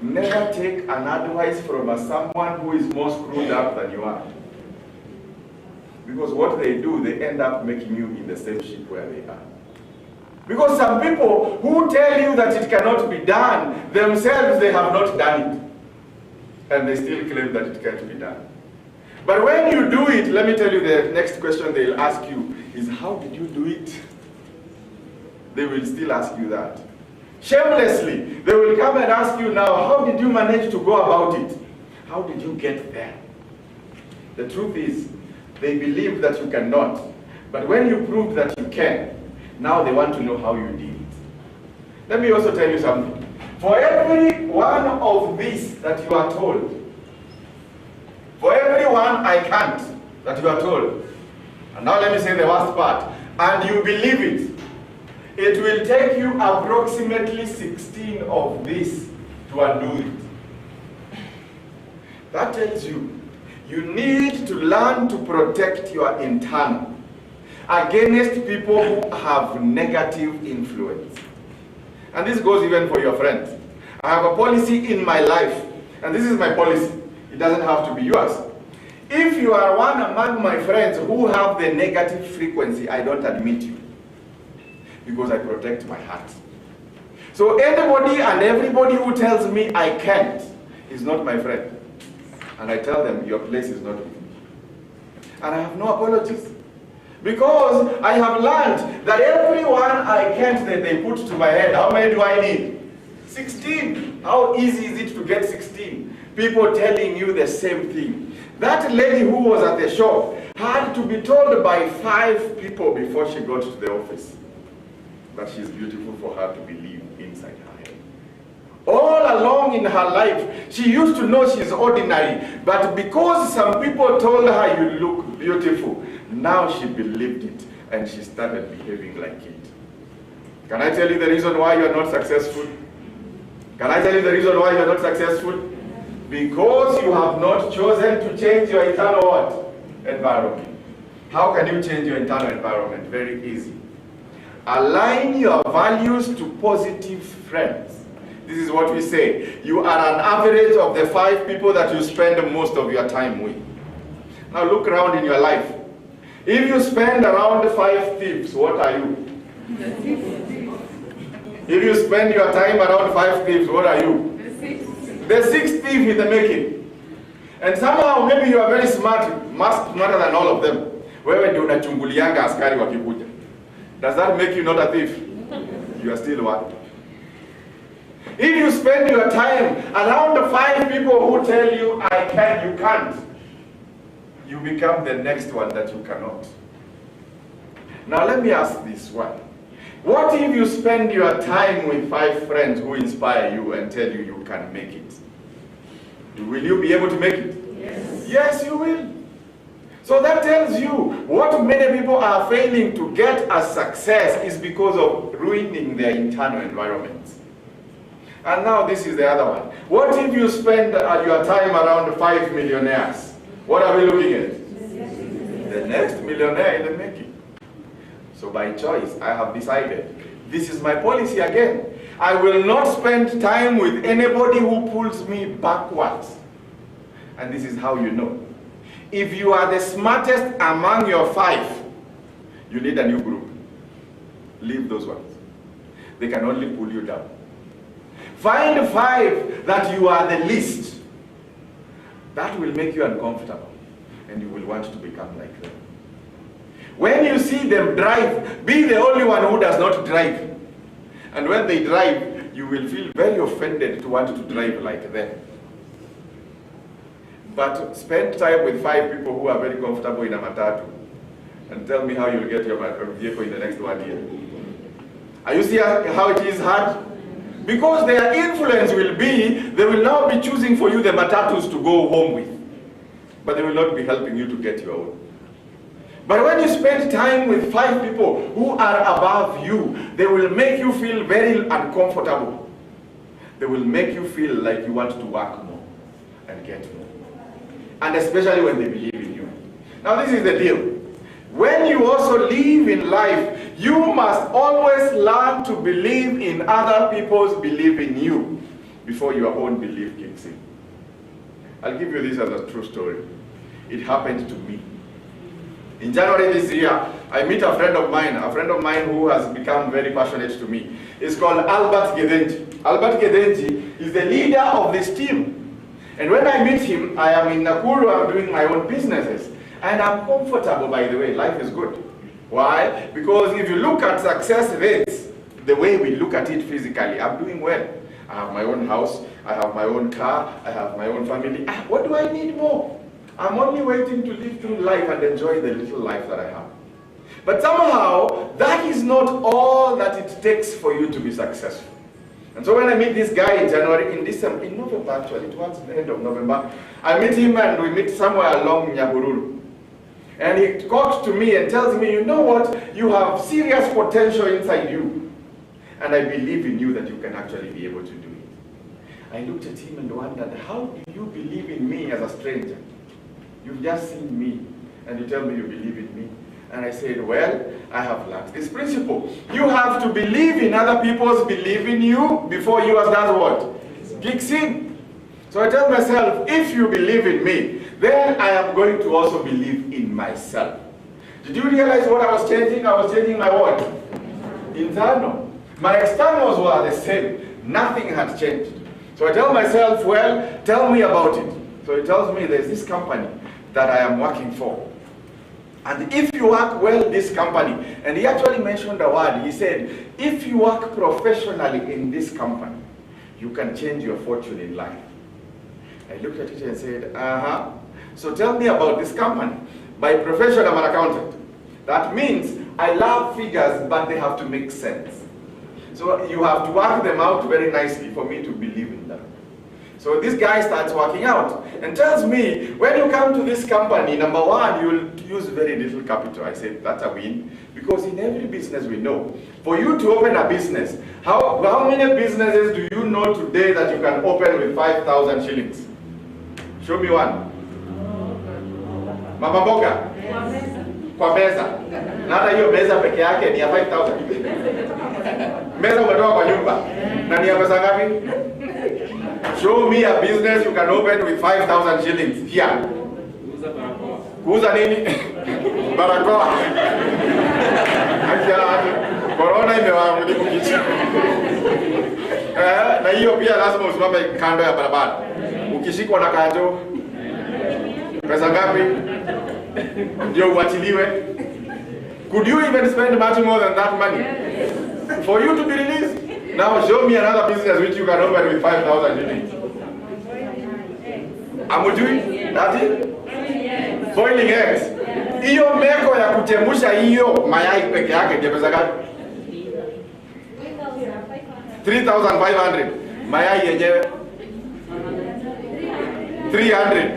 S1: Never take an advice from someone who is more screwed up than you are. Because what they do, they end up making you in the same ship where they are. Because some people who tell you that it cannot be done, themselves they have not done it. And they still claim that it can't be done. But when you do it, let me tell you, the next question they'll ask you is, how did you do it? They will still ask you that. Shamelessly, they will come and ask you now, how did you manage to go about it? How did you get there? The truth is, they believe that you cannot. But when you prove that you can, now they want to know how you did it. Let me also tell you something. For every one of these that you are told, for every one I can't that you are told, and now let me say the worst part, and you believe it, it will take you approximately 16 of these to undo it. That tells you, you need to learn to protect your internal against people who have negative influence. And this goes even for your friends. I have a policy in my life, and this is my policy. It doesn't have to be yours. If you are one among my friends who have the negative frequency, I don't admit you. Because I protect my heart. So anybody and everybody who tells me I can't is not my friend. And I tell them, your place is not with me. And I have no apologies. Because I have learned that everyone I can't that they put to my head, how many do I need? 16. How easy is it to get 16? People telling you the same thing. That lady who was at the shop had to be told by 5 people before she got to the office that she's beautiful for her to believe inside her head. All along in her life, she used to know she's ordinary, but because some people told her you look beautiful, now she believed it and she started behaving like it. Can I tell you the reason why you are not successful? Can I tell you the reason why you are not successful? Because you have not chosen to change your internal what? Environment. How can you change your internal environment? Very easy. Align your values to positive friends. This is what we say. You are an average of the 5 people that you spend most of your time with. Now look around in your life. If you spend around 5 thieves, what are you? If you spend your time around 5 thieves, what are you? The 6th thief in the making. And somehow maybe you are very smart, much smarter than all of them. Wewe ndio unachungulianga askari wakikuja. Does that make you not a thief? You are still one. If you spend your time around the 5 people who tell you, I can, you can't, you become the next one that you cannot. Now let me ask this one. What if you spend your time with 5 friends who inspire you and tell you you can make it? Will you be able to make it?
S2: Yes.
S1: Yes, you will. So that tells you what many people are failing to get as success is because of ruining their internal environments. And now this is the other one. What if you spend your time around 5 millionaires? What are we looking at? The next millionaire in the making. So by choice, I have decided, this is my policy again. I will not spend time with anybody who pulls me backwards. And this is how you know. If you are the smartest among your 5, you need a new group. Leave those ones. They can only pull you down. Find 5 that you are the least. That will make you uncomfortable, and you will want to become like them. When you see them drive, be the only one who does not drive. And when they drive, you will feel very offended to want to drive like them. But spend time with 5 people who are very comfortable in a matatu, and tell me how you'll get your vehicle in the next 1 year. Are you seeing how it is hard? Because their influence will be, they will now be choosing for you the matatus to go home with. But they will not be helping you to get your own. But when you spend time with 5 people who are above you, they will make you feel very uncomfortable. They will make you feel like you want to work more and get more. And especially when they believe in you. Now this is the deal. When you also live in life, you must always learn to believe in other people's belief in you before your own belief kicks in. I'll give you this as a true story. It happened to me. In January this year, I meet a friend of mine who has become very passionate to me. It's called Albert Gedenji. Albert Gedenji is the leader of this team. And when I meet him, I am in Nakuru, I'm doing my own businesses. And I'm comfortable, by the way, life is good. Why? Because if you look at success rates, the way we look at it physically, I'm doing well. I have my own house, I have my own car, I have my own family. What do I need more? I'm only waiting to live through life and enjoy the little life that I have. But somehow, that is not all that it takes for you to be successful. And so when I meet this guy in November actually, towards the end of November, I meet him and we meet somewhere along Nyahururu. And he talks to me and tells me, you know what, you have serious potential inside you. And I believe in you that you can actually be able to do it. I looked at him and wondered, how do you believe in me as a stranger? You've just seen me and you tell me you believe in me. And I said, well, I have learned this principle. You have to believe in other people's belief in you before yours does what? Kicks in. So I tell myself, if you believe in me, then I am going to also believe in myself. Did you realize what I was changing? I was changing my what? Internal. My externals were the same. Nothing had changed. So I tell myself, well, tell me about it. So he tells me there's this company that I am working for. And if you work well this company, and he actually mentioned a word, he said, if you work professionally in this company, you can change your fortune in life. I looked at it and said, so tell me about this company. By profession, I'm an accountant. That means I love figures, but they have to make sense. So you have to work them out very nicely for me to believe in them. So this guy starts working out and tells me, when you come to this company, number one, you will use very little capital. I said, that's a win. Because in every business we know, for you to open a business, how many businesses do you know today that you can open with 5,000 shillings? Show me one. Mama mboga? Kwa meza. Na hata hiyo meza peke yake ni ya 5,000. Meza umetoka kwa nyumba. Na ni ya pesa ngapi? Show me a business you can open with 5,000 shillings here.
S4: Kuuza barakoa.
S1: Kuuza nini? Barakoa. Corona imewamulimu kichi. Na hiyo pia lazima usimame kando ya barabara. Ukishikwa na kanjo, pesa ngapi? Ndio uachiliwe. Could you even spend much more than that money for you to be released? Now show me another business which you can open with 5,000 shillings. Amujui? That is? Boiling eggs. Hiyo meko ya kuchemusha hiyo mayai peke yake ndio pesa ngapi? 3,500. Mayai yenyewe 300.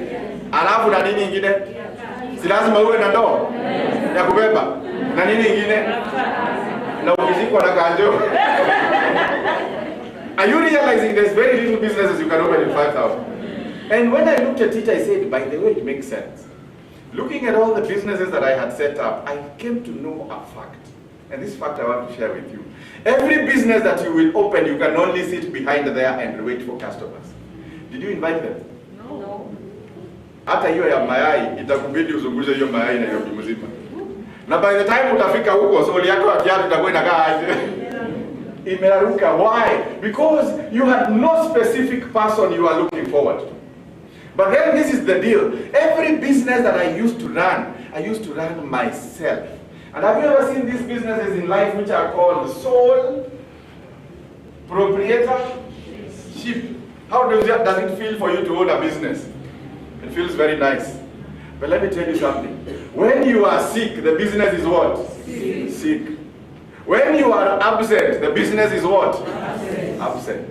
S1: Alafu na nini ingine? Si lazima uwe na ndoo ya kubeba. Na nini ingine? Na ukizikwa na kanjo. Are you realizing there's very little businesses you can open in 5,000? And when I looked at it, I said, by the way, it makes sense. Looking at all the businesses that I had set up, I came to know a fact. And this fact I want to share with you. Every business that you will open, you can only sit behind there and wait for customers. Did you invite them?
S2: No.
S1: Hata hiyo ya mayai, itakubidi uzungushe hiyo mayai na hiyo mzima. Na by the time utafika huko, soli yako ya kiatu itakuwa inakaa aje. Imeraruka. Why? Because you had no specific person you are looking forward to. But then this is the deal. Every business that I used to run myself. And have you ever seen these businesses in life which are called sole proprietorship? How does it feel for you to own a business? It feels very nice. But let me tell you something. When you are sick, the business is what? Sick. When you are absent, the business is what? Absent.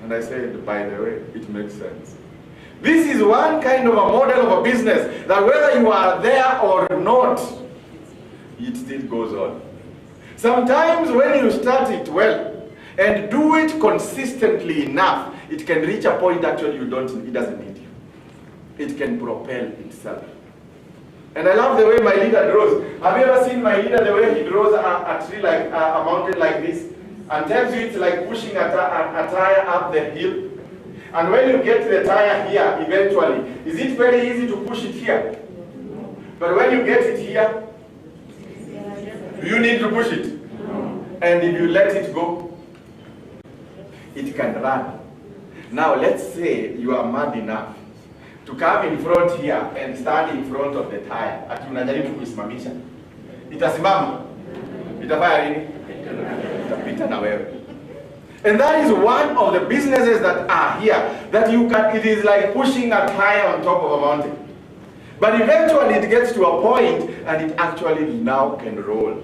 S1: And I said, by the way, it makes sense. This is one kind of a model of a business that whether you are there or not, it still goes on. Sometimes when you start it well and do it consistently enough, it can reach a point actually it doesn't need you. It can propel itself. And I love the way my leader draws. Have you ever seen my leader, the way he draws a tree like a mountain like this? And tells you it's like pushing a tire up the hill. And when you get the tire here, eventually, is it very easy to push it here? But when you get it here, do you need to push it? And if you let it go, it can run. Now let's say you are mad enough to come in front here and stand in front of the tire. Ati unajaribu kuisimamisha. Itasimama. Itafanya nini? Itapita na wewe. And that is one of the businesses that are here, that you can, it is like pushing a tire on top of a mountain. But eventually it gets to a point and it actually now can roll.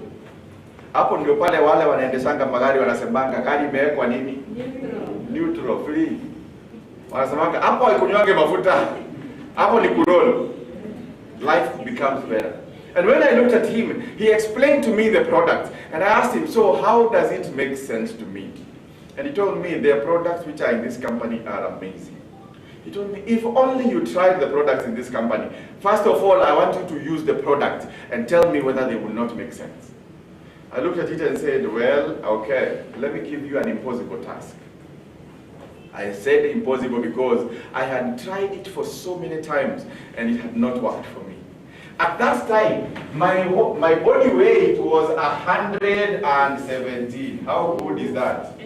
S1: Hapo ndio pale wale wanaendeshanga magari wanasemanga gari imewekwa nini? Neutral, free. Wanasemanga hapo haikunywange mafuta. Hapo ni kuroll. Life becomes better. And when I looked at him, he explained to me the product. And I asked him, so how does it make sense to me? And he told me their products which are in this company are amazing. He told me, if only you tried the products in this company, first of all, I want you to use the product and tell me whether they will not make sense. I looked at it and said, well, okay, let me give you an impossible task. I said impossible because I had tried it for so many times and it had not worked for me. At that time, my body weight was 117. How good is that?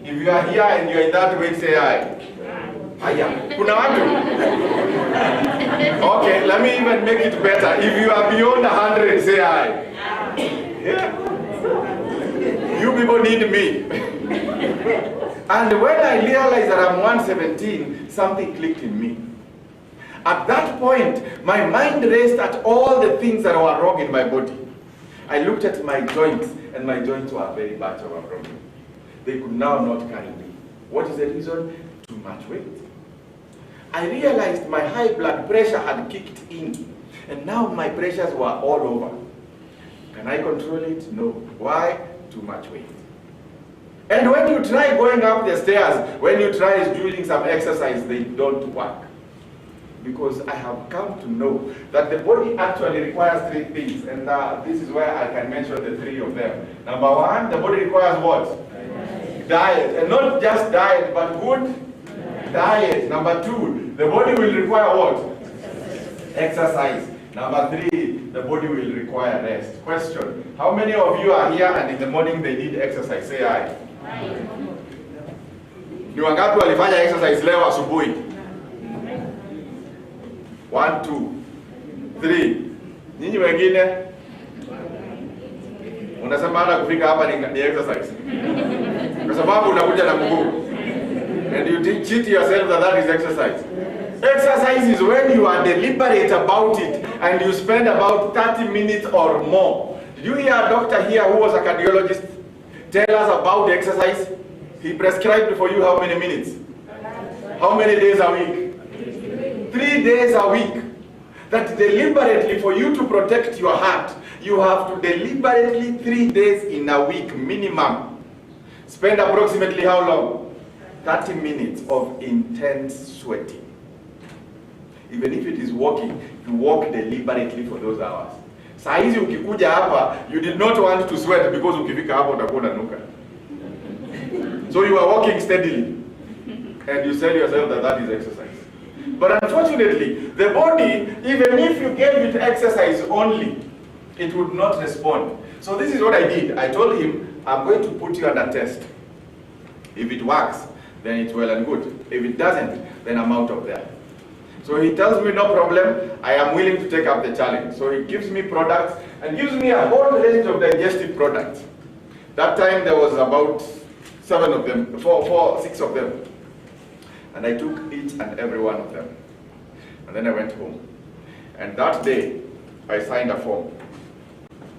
S1: If you are here and you are in that weight, say aye. Aya. Kuna watu? Okay, let me even make it better. If you are beyond 100, say aye. Yeah. You people need me. And when I realized that I'm 117, something clicked in me. At that point, my mind raced at all the things that were wrong in my body. I looked at my joints, and my joints were very bad of a problem. They could now not carry me. What is the reason? Too much weight. I realized my high blood pressure had kicked in, and now my pressures were all over. Can I control it? No. Why? Too much weight. And when you try going up the stairs, when you try doing some exercise, they don't work. Because I have come to know that the body actually requires three things, and this is where I can mention the three of them. Number one, the body requires what? Diet. And not just diet, but good diet. Number two, the body will require what? Exercise. Number three, the body will require rest. Question, how many of you are here and in the morning they did exercise? Say aye. Ni wangapi walifanya exercise leo asubuhi? 1, 2, 3. Nyinyi wengine unasema hata kufika hapa ni exercise. Kwa sababu unakuja na mguu. And you cheat yourself that is exercise. Exercise is when you are deliberate about it and you spend about 30 minutes or more. Did you hear a doctor here who was a cardiologist tell us about exercise? He prescribed for you how many minutes? How many days a week? 3 days a week. That deliberately, for you to protect your heart, you have to deliberately 3 days in a week minimum. Spend approximately how long? 30 minutes of intense sweating. Even if it is walking, you walk deliberately for those hours. Saa hizi ukikuja hapa, you did not want to sweat because ukifika hapa utakuwa unanuka. So you are walking steadily. And you tell yourself that that is exercise. But unfortunately, the body, even if you gave it exercise only, it would not respond. So this is what I did. I told him, I'm going to put you under test. If it works, then it's well and good. If it doesn't, then I'm out of there. So he tells me, no problem, I am willing to take up the challenge. So he gives me products and gives me a whole range of digestive products. That time there was about 7 of them, 6 of them. And I took each and every one of them. And then I went home. And that day, I signed a form.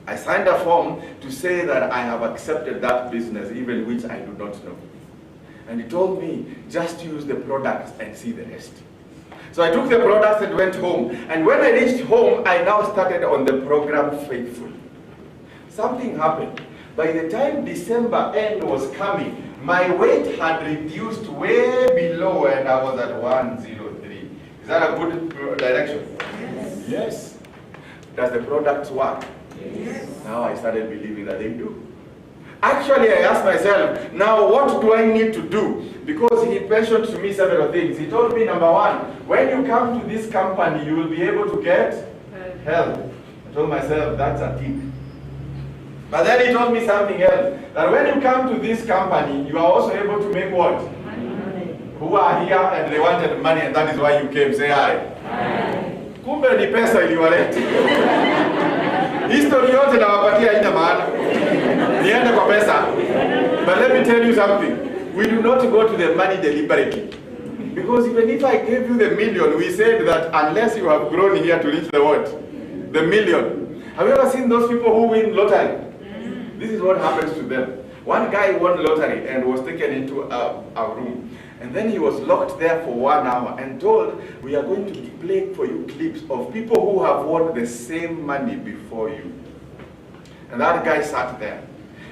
S1: I signed a form to say that I have accepted that business, even which I do not know. And he told me, just use the products and see the rest. So I took the products and went home. And when I reached home, I now started on the program faithfully. Something happened. By the time December end was coming, my weight had reduced way below and I was at 103. Is that a good direction?
S2: Yes.
S1: Yes. Does the products work?
S2: Yes.
S1: Now I started believing that they do. Actually, I asked myself, now what do I need to do? Because he mentioned to me several things. He told me, number one, when you come to this company, you will be able to get help. I told myself, that's a tick. But then he told me something else, that when you come to this company, you are also able to make what?
S2: Money.
S1: Who are here and they wanted money and that is why you came. Say hi.
S2: Aye.
S1: Kumbe ni pesa iliwaleta. History yote nawapatia haina maana. Niende kwa pesa. But let me tell you something. We do not go to the money deliberately. Because even if I gave you the million, we said that unless you have grown here to reach the what? The million. Have you ever seen those people who win lottery? This is what happens to them. One guy won lottery and was taken into a room. And then he was locked there for 1 hour and told, we are going to play for you clips of people who have won the same money before you. And that guy sat there.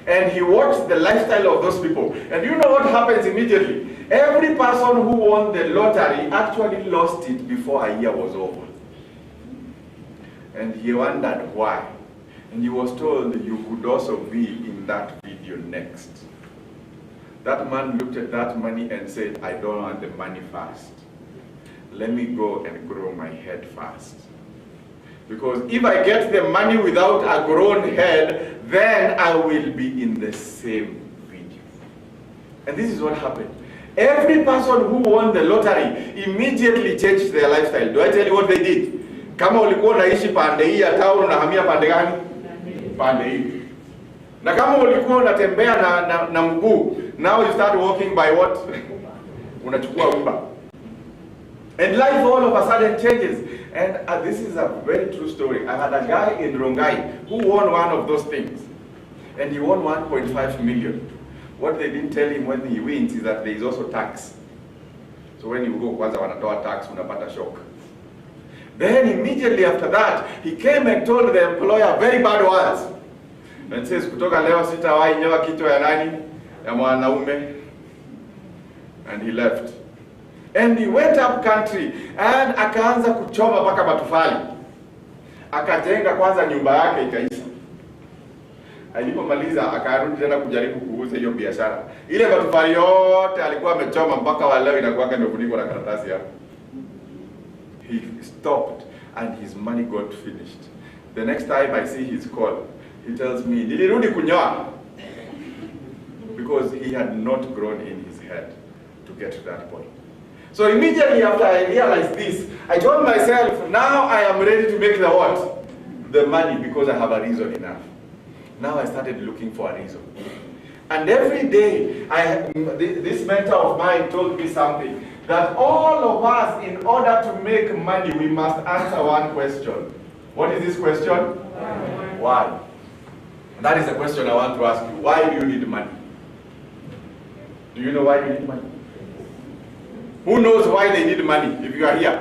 S1: And he watched the lifestyle of those people. And you know what happens immediately? Every person who won the lottery actually lost it before a year was over. And he wondered why. And he was told, you could also be in that video next. That man looked at that money and said, I don't want the money first. Let me go and grow my head first. Because if I get the money without a grown head, then I will be in the same video. And this is what happened. Every person who won the lottery immediately changed their lifestyle. Do I tell you what they did? Kama ulikuwa unaishi pande hii ya town, unahamia pande gani? Pande hii. Na kama ulikuwa unatembea na mguu, now you start walking by what? Unachukua Uber. And life all of a sudden changes. And this is a very true story. I had a guy in Rongai who won one of those things. And he won 1.5 million. What they didn't tell him when he wins is that there is also tax. So when you go, kwanza wanatoa tax, unapata shock. Then immediately after that, he came and told the employer very bad words. And says, kutoka leo sitawahi nyoa kichwa ya nani? Ya mwanaume. And he left. And he went up country and akaanza kuchoma mpaka matofali. Akajenga kwanza nyumba yake ikaisha. Alipomaliza akarudi tena kujaribu kuuza hiyo biashara. Ile matofali yote alikuwa amechoma mpaka wa leo inakuwa imefunikwa na karatasi hapo. He stopped and his money got finished. The next time I see his call, he tells me, nilirudi kunyoa. Because he had not grown in his head to get to that point. So immediately after I realized this, I told myself, now I am ready to make the what? The money, because I have a reason enough. Now I started looking for a reason. And every day, this mentor of mine told me something, that all of us, in order to make money, we must answer one question. What is this question? Why? That is the question I want to ask you. Why do you need money? Do you know why you need money? Who knows why they need money if you are here?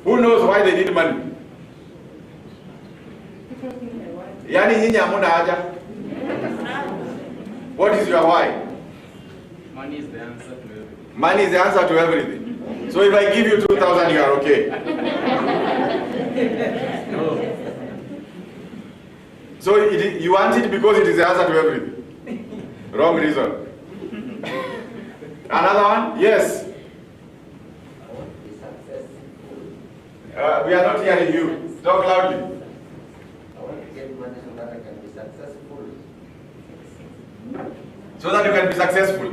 S1: Who knows why they need money? Yani nyinyi hamuna haja. What is your why?
S4: Money is the answer to everything.
S1: Money is the answer to everything. So if I give you 2,000, you are okay.
S4: No.
S1: So you want it because it is the answer to everything. Wrong reason. Another one? Yes.
S3: I want to be successful.
S1: We are not hearing you. Talk loudly.
S3: I want to get money so that I can be successful.
S1: So that you can be successful.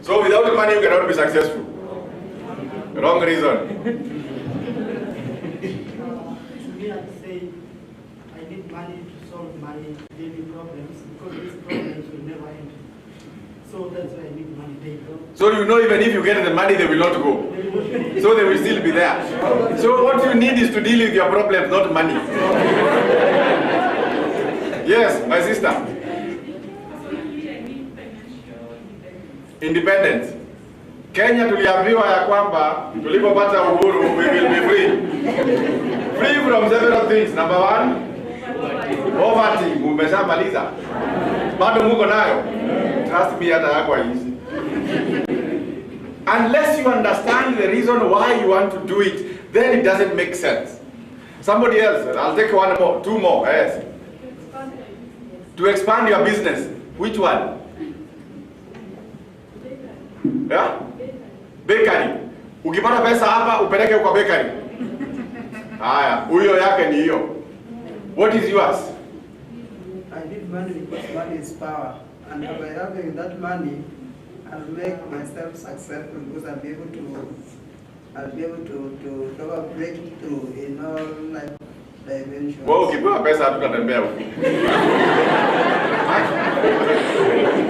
S1: So without money, you cannot be successful. Wrong reason.
S5: To me, I'd say I need money to solve my daily problems because these problems will never end. So that's why I need money daily.
S1: So you know even if you get the money, they will not go. So they will still be there. So what you need is to deal with your problems, not money. Yes, my sister. Independence. Kenya tuliambiwa ya kwamba tulipopata uhuru we will be free. Free from several things. Number one, poverty. Mumeshamaliza. Bado muko nayo. Trust me, hata yako hizi. Unless you understand the reason why you want to do it, then it doesn't make sense. Somebody else, I'll take one more, two more, yes. To expand your business. Which one? Yeah? Bakery. Ukipata pesa hapa upeleke kwa bakery. Haya, huyo yake ni hiyo. What is yours?
S6: I need money because money is power. And by having that money, I'll make myself successful because I'll be able to break through in all life dimensions.
S1: Wewe ukipewa pesa hatutatembea huko.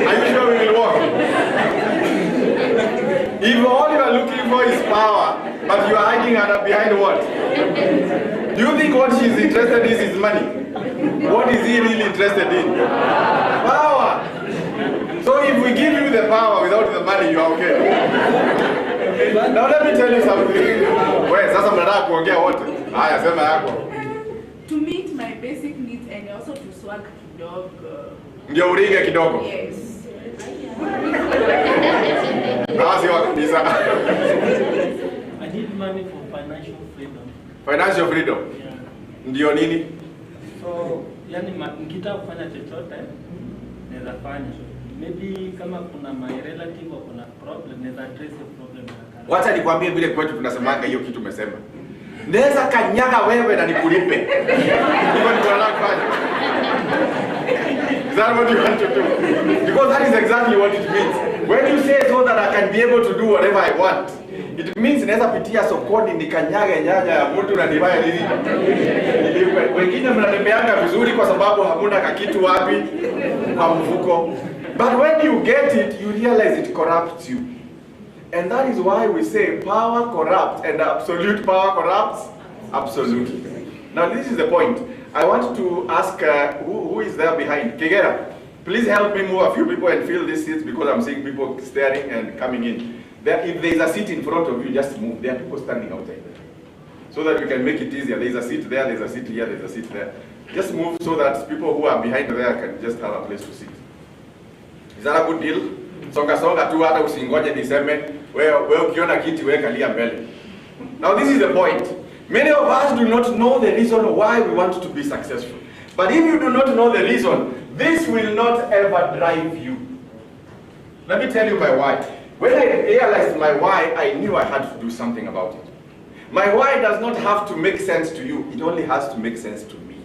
S1: Are you sure we will walk? If all you are looking for is power, but you are hiding behind what? Do you think what she's interested in is money? What is he really interested in? Power. So if we give you the power without the money, you are okay. Now let me tell you something. Wewe sasa mnataka kuongea wote. Haya, sema yako.
S2: To meet my basic needs and also to swag kidogo.
S1: Ndio uringe kidogo.
S2: Yes.
S1: Basi wa kabisa.
S7: I need money for financial freedom.
S1: Financial freedom.
S7: Yeah.
S1: Ndio nini?
S7: So, yani nikitaka kufanya chochote naweza fanya. Maybe kama kuna my relative or kuna problem, naweza address the problem haraka.
S1: Wacha nikwambie vile kwetu tunasemanga hiyo kitu umesema. Naweza kanyaga wewe na nikulipe. Hivyo ndio tunafanya. Is that what you want to do? Because that is exactly what it means. When you say so that I can be able to do whatever I want, it means naweza pitia sokoni nikanyage nyanya ya mtu na nivae nini? Nilipe. Wengine mnatembeanga vizuri kwa sababu hamuna kakitu wapi kwa mfuko. But when you get it, you realize it corrupts you. And that is why we say power corrupts and absolute power corrupts absolutely. Now this is the point. I want to ask who is there behind? Kigera, please help me move a few people and fill these seats because I'm seeing people staring and coming in. If there is a seat in front of you, just move. There are people standing outside there. So that we can make it easier. There is a seat there, there's a seat here, there's a seat there. Just move so that people who are behind there can just have a place to sit. Is that a good deal? Songa songa tu hata usingoje niseme wewe ukiona kiti wewe kalia mbele. Now this is the point. Many of us do not know the reason why we want to be successful. But if you do not know the reason, this will not ever drive you. Let me tell you my why. When I realized my why, I knew I had to do something about it. My why does not have to make sense to you. It only has to make sense to me.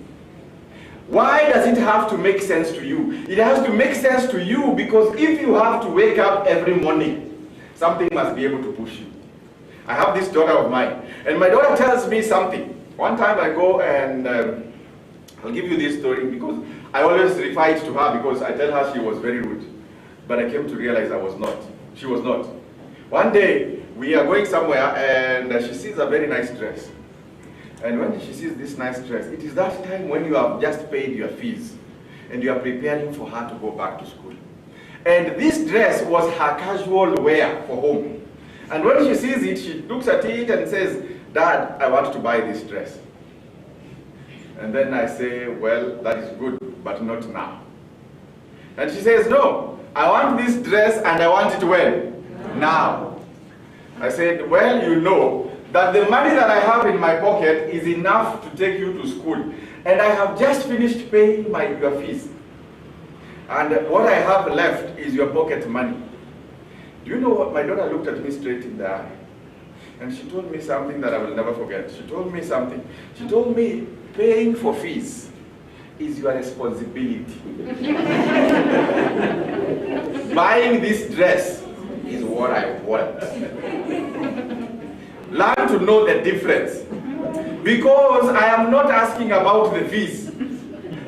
S1: Why does it have to make sense to you? It has to make sense to you because if you have to wake up every morning, something must be able to push you. I have this daughter of mine, and my daughter tells me something. One time I go and I'll give you this story because I always refer it to her because I tell her she was very rude. But I came to realize I was not. She was not. One day, we are going somewhere and she sees a very nice dress. And when she sees this nice dress, it is that time when you have just paid your fees and you are preparing for her to go back to school. And this dress was her casual wear for home. And when she sees it, she looks at it and says, Dad, I want to buy this dress. And then I say, well, that is good, but not now. And she says, no, I want this dress and I want it when? Now. I said, well, you know that the money that I have in my pocket is enough to take you to school. And I have just finished paying your fees. And what I have left is your pocket money. Do you know what? My daughter looked at me straight in the eye. And she told me something that I will never forget. She told me something. She told me, paying for fees is your responsibility. Buying this dress is what I want. Learn to know the difference. Because I am not asking about the fees.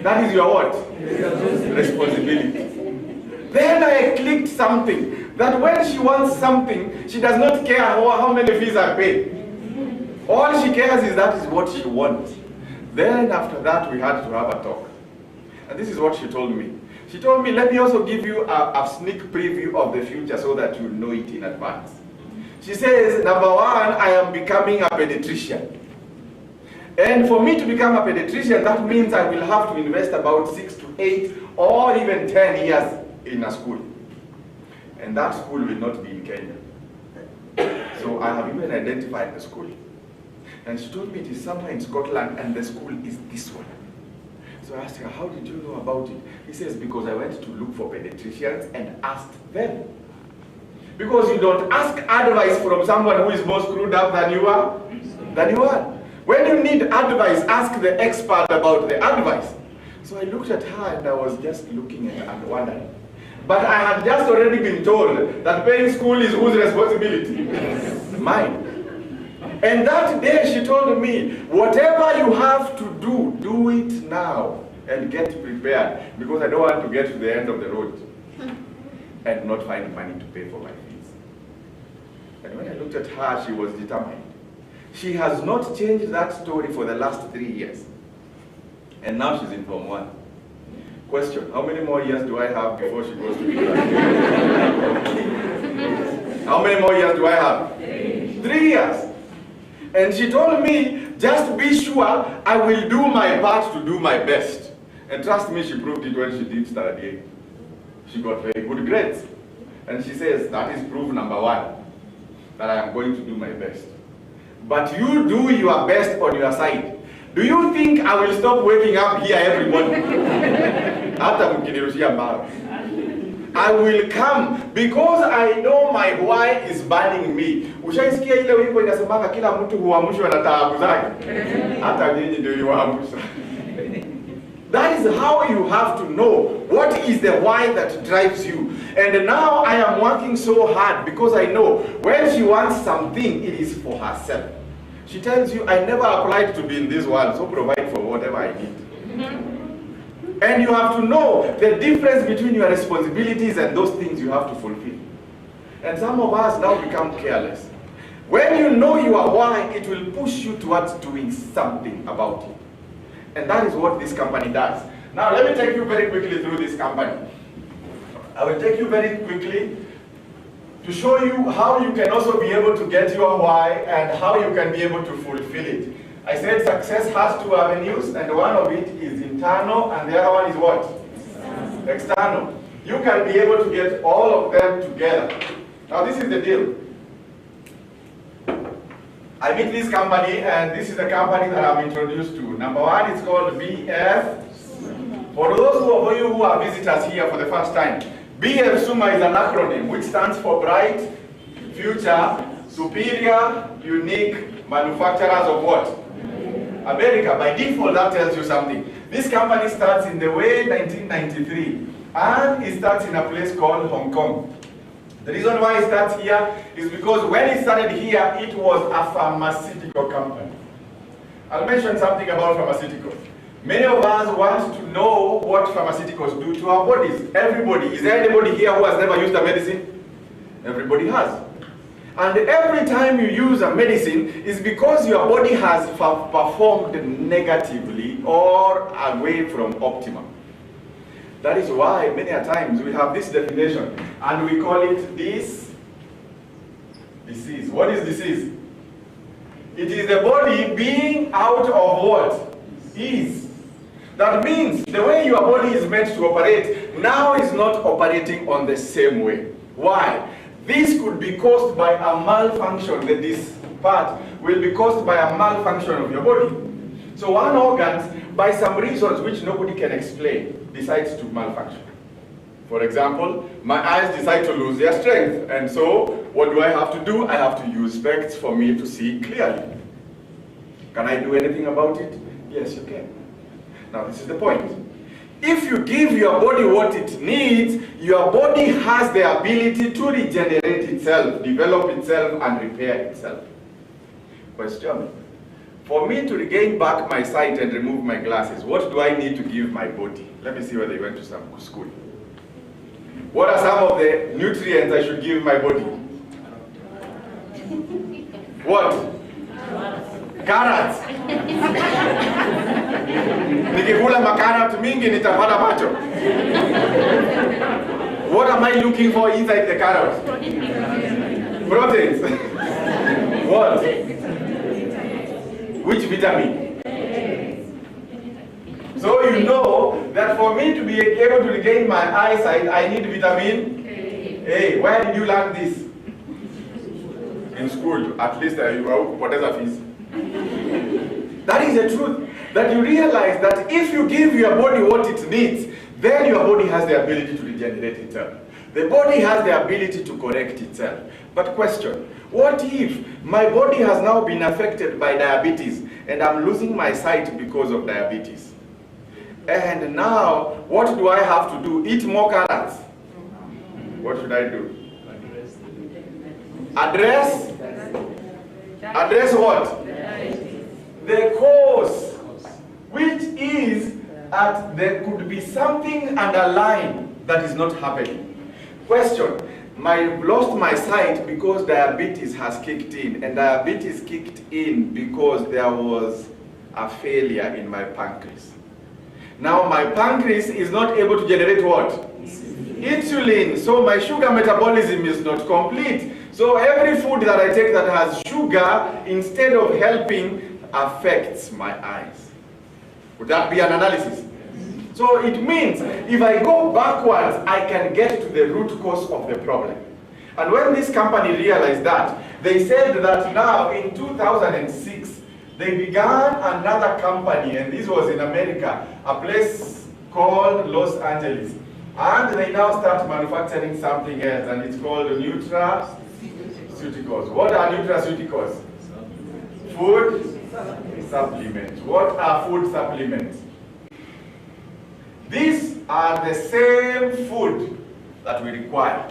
S1: That is your what? Responsibility. Then I clicked something. That when she wants something, she does not care how many fees I pay. All she cares is that is what she wants. Then after that, we had to have a talk. And this is what she told me. She told me, let me also give you a sneak preview of the future so that you know it in advance. She says, number one, I am becoming a pediatrician. And for me to become a pediatrician, that means I will have to invest about 6 to 8 or even 10 years in a school. And that school will not be in Kenya. So I have even identified the school. And she told me it is somewhere in Scotland and the school is this one. So I asked her, how did you know about it? He says, because I went to look for pediatricians and asked them. Because you don't ask advice from someone who is more screwed up than you are. When you need advice, ask the expert about the advice. So I looked at her and I was just looking at her and wondering. But I had just already been told that paying school is whose responsibility? Mine. And that day she told me, whatever you have to do, do it now and get prepared. Because I don't want to get to the end of the road and not find money to pay for my fees. And when I looked at her, she was determined. She has not changed that story for the last 3 years. And now she's in Form 1. Question, how many more years do I have before she goes to university? How many more years do I have? 3 years. And she told me, just be sure I will do my part to do my best. And trust me, she proved it when she did Standard 8. She got very good grades. And she says, that is proof number 1, that I am going to do my best. But you do your best on your side. Do you think I will stop waking up here every morning? I will come because I know my why is burning me. Ushaisikia ile wimbo inasemanga kila mtu huamshwa na taabu zake. Hata nyinyi ndio yuamsha. That is how you have to know what is the why that drives you. And now I am working so hard because I know when she wants something, it is for herself. She tells you, I never applied to be in this world, so provide for whatever I need. And you have to know the difference between your responsibilities and those things you have to fulfill. And some of us now become careless. When you know your why, it will push you towards doing something about it. And that is what this company does. Now let me take you very quickly through this company. I will take you very quickly to show you how you can also be able to get your why and how you can be able to fulfill it. I said success has 2 avenues, and one of it is internal, and the other one is what? External. You can be able to get all of them together. Now this is the deal. I meet this company, and this is the company that I'm introduced to. Number 1 is called BF. For those of you who are visitors here for the first time, BF Suma is an acronym which stands for Bright, Future, Superior, Unique Manufacturers of what? America. By default, that tells you something. This company starts in the way 1993, and it starts in a place called Hong Kong. The reason why it starts here is because when it started here, it was a pharmaceutical company. I'll mention something about pharmaceuticals. Many of us want to know what pharmaceuticals do to our bodies. Everybody. Is there anybody here who has never used a medicine? Everybody has. And every time you use a medicine is because your body has performed negatively or away from optimum. That is why many a times we have this definition and we call it disease. What is disease? It is the body being out of what? Ease. That means the way your body is meant to operate now is not operating on the same way. Why? This could be caused by a malfunction. This part will be caused by a malfunction of your body. So one organ, by some reasons which nobody can explain, decides to malfunction. For example, my eyes decide to lose their strength. And so, what do I have to do? I have to use specs for me to see clearly. Can I do anything about it? Yes, you can. Now, this is the point. If you give your body what it needs, your body has the ability to regenerate itself, develop itself, and repair itself. Question. For me to regain back my sight and remove my glasses, what do I need to give my body? Let me see whether you went to some school. What are some of the nutrients I should give my body? What? Carrots. Nikikula makarot mingi nitapata macho. What am I looking for inside the carrot? Proteins. What? Which vitamin? So you know that for me to be able to regain my eyesight, I need vitamin A. Where did you learn this? In school, at least whatever fees. That is the truth. That you realize that if you give your body what it needs, then your body has the ability to regenerate itself. The body has the ability to correct itself. But question, what if my body has now been affected by diabetes and I'm losing my sight because of diabetes? And now, what do I have to do? Eat more carrots. What should I do? Address? Address what? The cause, which is that there could be something underlying that is not happening. Question, I lost my sight because diabetes has kicked in, and diabetes kicked in because there was a failure in my pancreas. Now my pancreas is not able to generate what? Insulin. So my sugar metabolism is not complete. So every food that I take that has sugar, instead of helping, affects my eyes. Would that be an analysis? So it means if I go backwards, I can get to the root cause of the problem. And when this company realized that, they said that now in 2006, they began another company, and this was in America, a place called Los Angeles. And they now start manufacturing something else, and it's called nutraceuticals. What are nutraceuticals? Food supplements. What are food supplements? These are the same food that we require.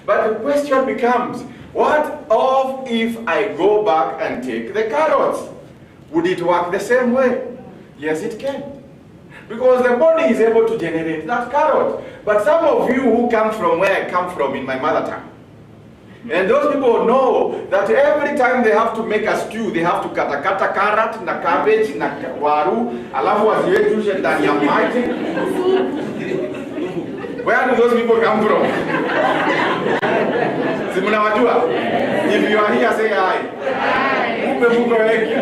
S1: But the question becomes, what of if I go back and take the carrots? Would it work the same way? Yes, it can. Because the body is able to generate that carrot. But some of you who come from where I come from in my mother tongue, and those people know that every time they have to make a stew, they have to kata carrot, na cabbage, na waru, alafu waziweke ndani ya maji. Where do those people come from? Si mnawajua? If you are here, say hi. Kumbe muko wengi.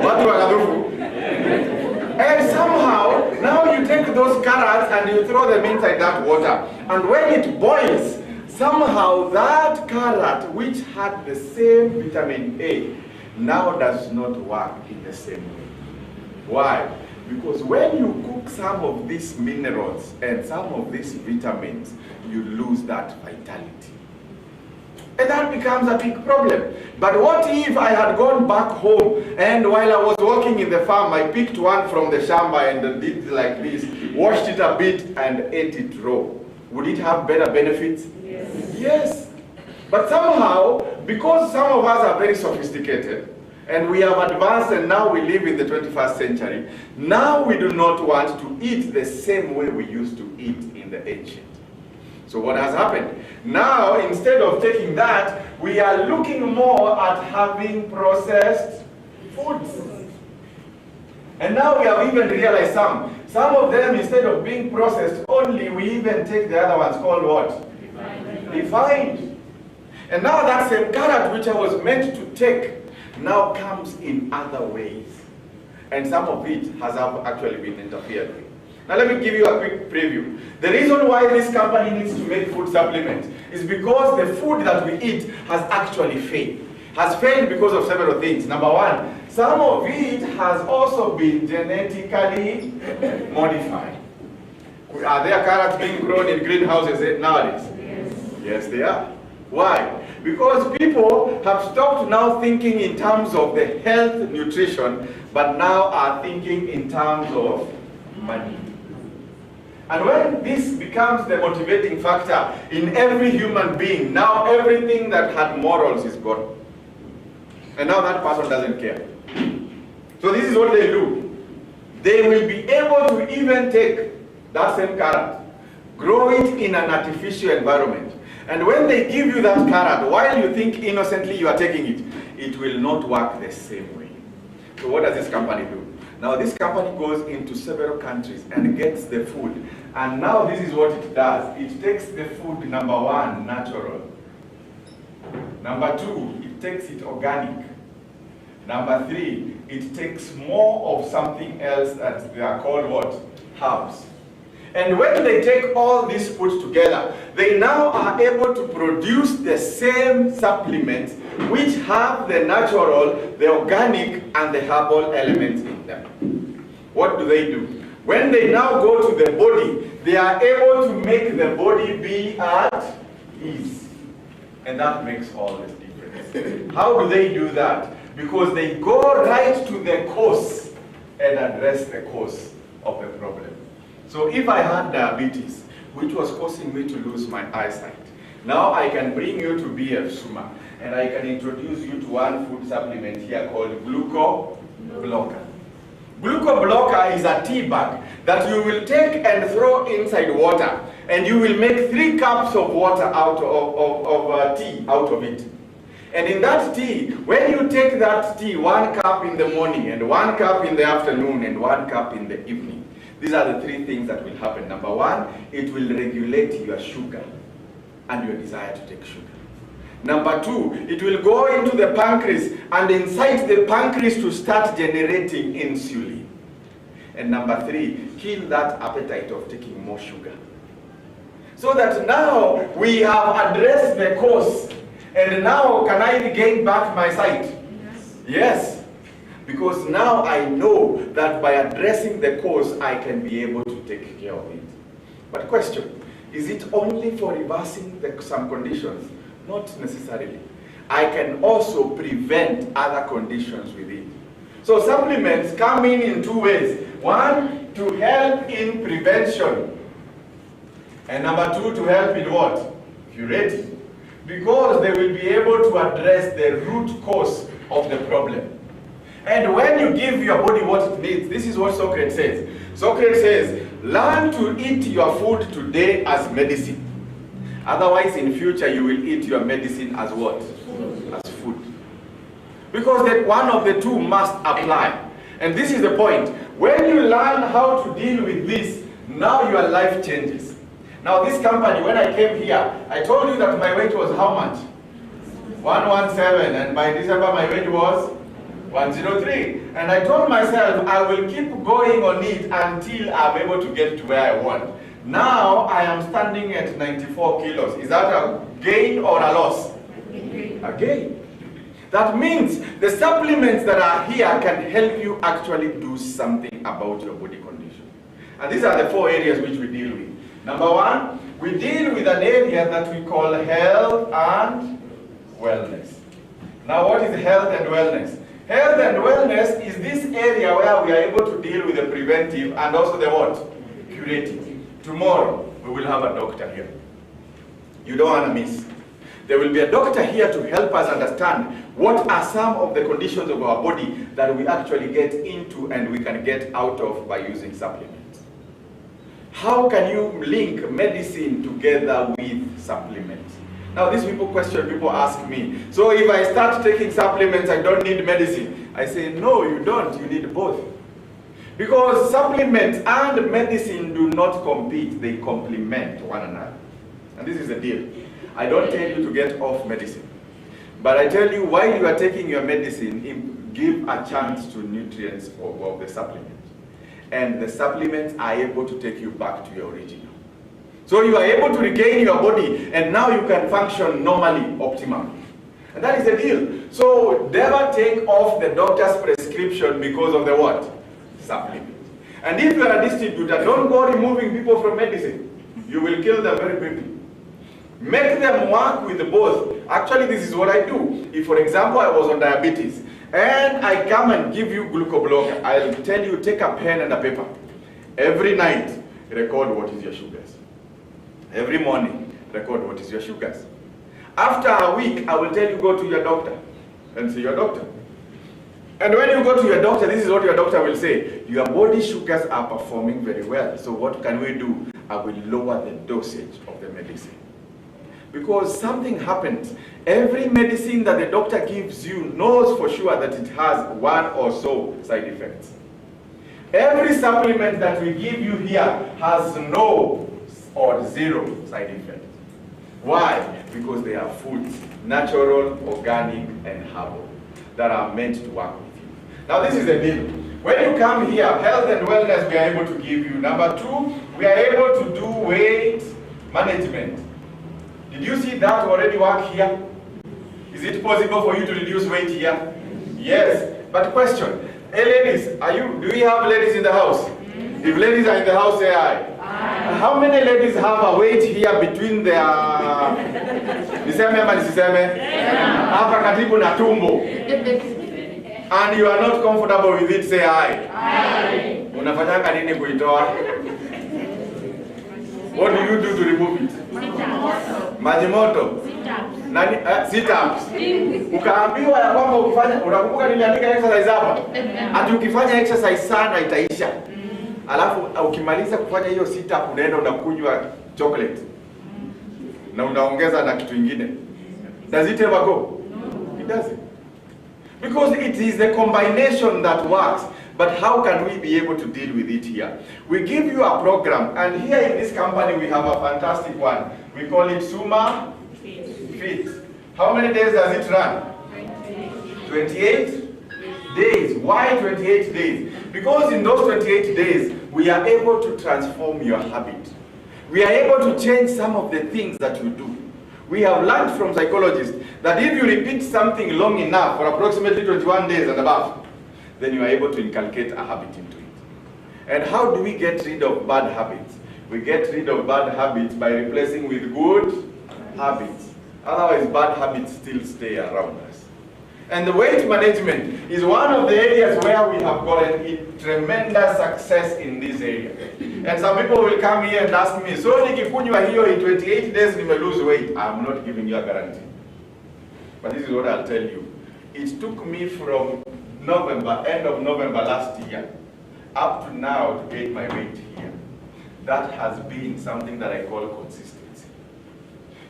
S1: Watu wakadufu. And somehow, now you take those carrots and you throw them inside that water. And when it boils, somehow that carrot, which had the same vitamin A, now does not work in the same way. Why? Because when you cook some of these minerals and some of these vitamins, you lose that vitality. And that becomes a big problem. But what if I had gone back home and while I was working in the farm, I picked one from the shamba and did like this, washed it a bit and ate it raw? Would it have better benefits? Yes. Yes. But somehow, because some of us are very sophisticated, and we have advanced and now we live in the 21st century, now we do not want to eat the same way we used to eat in the ancient. So what has happened? Now, instead of taking that, we are looking more at having processed foods. And now we have even realized some of them, instead of being processed only, we even take the other ones called what? Refined. And now that same carrot which I was meant to take now comes in other ways. And some of it has actually been interfered with. Now let me give you a quick preview. The reason why this company needs to make food supplements is because the food that we eat has actually failed. Has failed because of several things. Number one, some of it has also been genetically modified. Are there carrots being grown in greenhouses nowadays? Yes. Yes, they are. Why? Because people have stopped now thinking in terms of the health, nutrition, but now are thinking in terms of money. And when this becomes the motivating factor in every human being, now everything that had morals is gone. And now that person doesn't care. So this is what they do. They will be able to even take that same carrot, grow it in an artificial environment. And when they give you that carrot, while you think innocently you are taking it, it will not work the same way. So what does this company do? Now this company goes into several countries and gets the food. And now this is what it does. It takes the food, number one, natural. Number two, it takes it organic. Number three, it takes more of something else that they are called what? Herbs. And when they take all this put together, they now are able to produce the same supplements which have the natural, the organic, and the herbal elements in them. What do? When they now go to the body, they are able to make the body be at ease. And that makes all the difference. How do they do that? Because they go right to the cause and address the cause of the problem. So if I had diabetes, which was causing me to lose my eyesight, now I can bring you to BF Suma, and I can introduce you to one food supplement here called Gluco Blocker. Gluco Blocker is a tea bag that you will take and throw inside water, and you will make 3 cups of water out of tea out of it. And in that tea, when you take that tea, 1 cup in the morning, and 1 cup in the afternoon, and 1 cup in the evening, these are the 3 things that will happen. Number one, it will regulate your sugar and your desire to take sugar. Number two, it will go into the pancreas and incite the pancreas to start generating insulin. And number 3, kill that appetite of taking more sugar. So that now we have addressed the cause. And now can I gain back my sight? Yes. Yes. Because now I know that by addressing the cause, I can be able to take care of it. But question, is it only for reversing some conditions? Not necessarily. I can also prevent other conditions with it. So supplements come in 2 ways. One, to help in prevention. And number 2, to help in what? Curative. Because they will be able to address the root cause of the problem. And when you give your body what it needs, this is what Socrates says. Socrates says, learn to eat your food today as medicine. Otherwise, in future, you will eat your medicine as what? As food. Because that one of the 2 must apply. And this is the point. When you learn how to deal with this, now your life changes. Now this company, when I came here, I told you that my weight was how much? 117, and by December my weight was 103. And I told myself I will keep going on it until I'm able to get to where I want. Now I am standing at 94 kilos. Is that a gain or a loss? A gain. That means the supplements that are here can help you actually do something about your body condition. And these are the 4 areas which we deal with. Number 1, we deal with an area that we call health and wellness. Now what is health and wellness? Health and wellness is this area where we are able to deal with the preventive and also the what? Curative. Tomorrow, we will have a doctor here. You don't want to miss. There will be a doctor here to help us understand what are some of the conditions of our body that we actually get into and we can get out of by using supplements. How can you link medicine together with supplements? Now these people ask me, so if I start taking supplements, I don't need medicine. I say, no, you don't, you need both. Because supplements and medicine do not compete, they complement one another. And this is the deal. I don't tell you to get off medicine, but I tell you while you are taking your medicine, give a chance to nutrients of the supplement. And the supplements are able to take you back to your original. So you are able to regain your body, and now you can function normally, optimally. And that is the deal. So never take off the doctor's prescription because of the what? Supplement. And if you are a distributor, don't go removing people from medicine. You will kill them very quickly. Make them work with both. Actually, this is what I do. If, for example, I was on diabetes, and I come and give you glucoblocker, I'll tell you, take a pen and a paper. Every night, record what is your sugars. Every morning, record what is your sugars. After a week, I will tell you, go to your doctor and see your doctor. And when you go to your doctor, this is what your doctor will say. Your body sugars are performing very well. So what can we do? I will lower the dosage of the medicine. Because something happens. Every medicine that the doctor gives you knows for sure that it has one or so side effects. Every supplement that we give you here has no or zero side effects. Why? Because they are foods, natural, organic, and herbal, that are meant to work with you. Now this is the deal. When you come here, health and wellness we are able to give you. Number two, we are able to do weight management. Did you see that already work here? Is it possible for you to reduce weight here? Yes. But question, hey ladies, do we have ladies in the house? If ladies are in the house, say aye. How many ladies have a weight here between their niseme ama nisiseme? Hapa karibu na tumbo. And you are not comfortable with it, say aye. Unafanyanga nini kuitoa? What do you do to remove it? Maji moto. Sit-ups. Ukaambiwa ya kwamba ukifanya, unakumbuka niliandika exercise hapa? Ati ukifanya exercise sana itaisha. Alafu ukimaliza kufanya hiyo sit-up unaenda unakunywa chocolate. Na unaongeza na kitu kingine. Does it ever go? No. It doesn't. Because it is the combination that works. But how can we be able to deal with it here? We give you a program, and here in this company we have a fantastic one. We call it Suma Fit. How many days does it run? 28 days. Why 28 days? Because in those 28 days, we are able to transform your habit. We are able to change some of the things that you do. We have learned from psychologists that if you repeat something long enough for approximately 21 days and above, then you are able to inculcate a habit into it. And how do we get rid of bad habits? We get rid of bad habits by replacing with good habits. Otherwise, bad habits still stay around us. And the weight management is one of the areas where we have gotten tremendous success in this area. And some people will come here and ask me, so nikikunywa hiyo in 28 days nime lose weight. I'm not giving you a guarantee. But this is what I'll tell you. It took me from November, end of November last year, up to now to get my weight here. That has been something that I call consistency.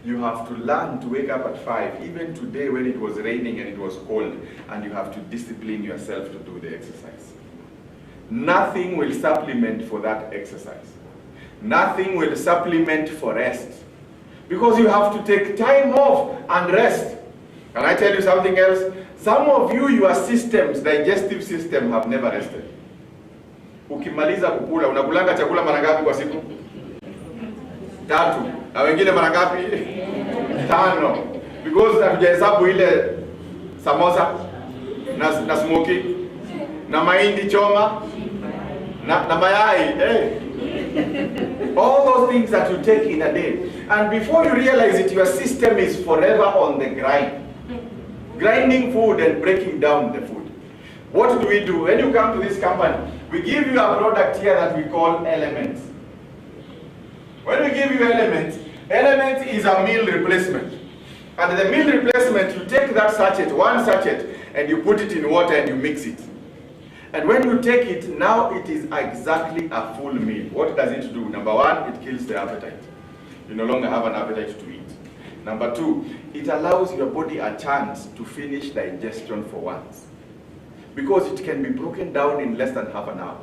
S1: You have to learn to wake up at 5, even today when it was raining and it was cold, and you have to discipline yourself to do the exercise. Nothing will supplement for that exercise. Nothing will supplement for rest. Because you have to take time off and rest. Can I tell you something else? Some of you, your systems, digestive system, have never rested. Ukimaliza kukula, unakulanga chakula mara ngapi kwa siku? 3. Na wengine mara ngapi? 5. Because hatujahesabu ile samosa na smoky na mahindi choma na mayai. All those things that you take in a day. And before you realize it, your system is forever on the grind. Grinding food and breaking down the food. What do we do? When you come to this company, we give you a product here that we call Elements. When we give you Elements, Element is a meal replacement. And the meal replacement, you take that sachet, one sachet, and you put it in water and you mix it. And when you take it, now it is exactly a full meal. What does it do? Number 1, it kills the appetite. You no longer have an appetite to eat. Number 2, it allows your body a chance to finish digestion for once. Because it can be broken down in less than half an hour.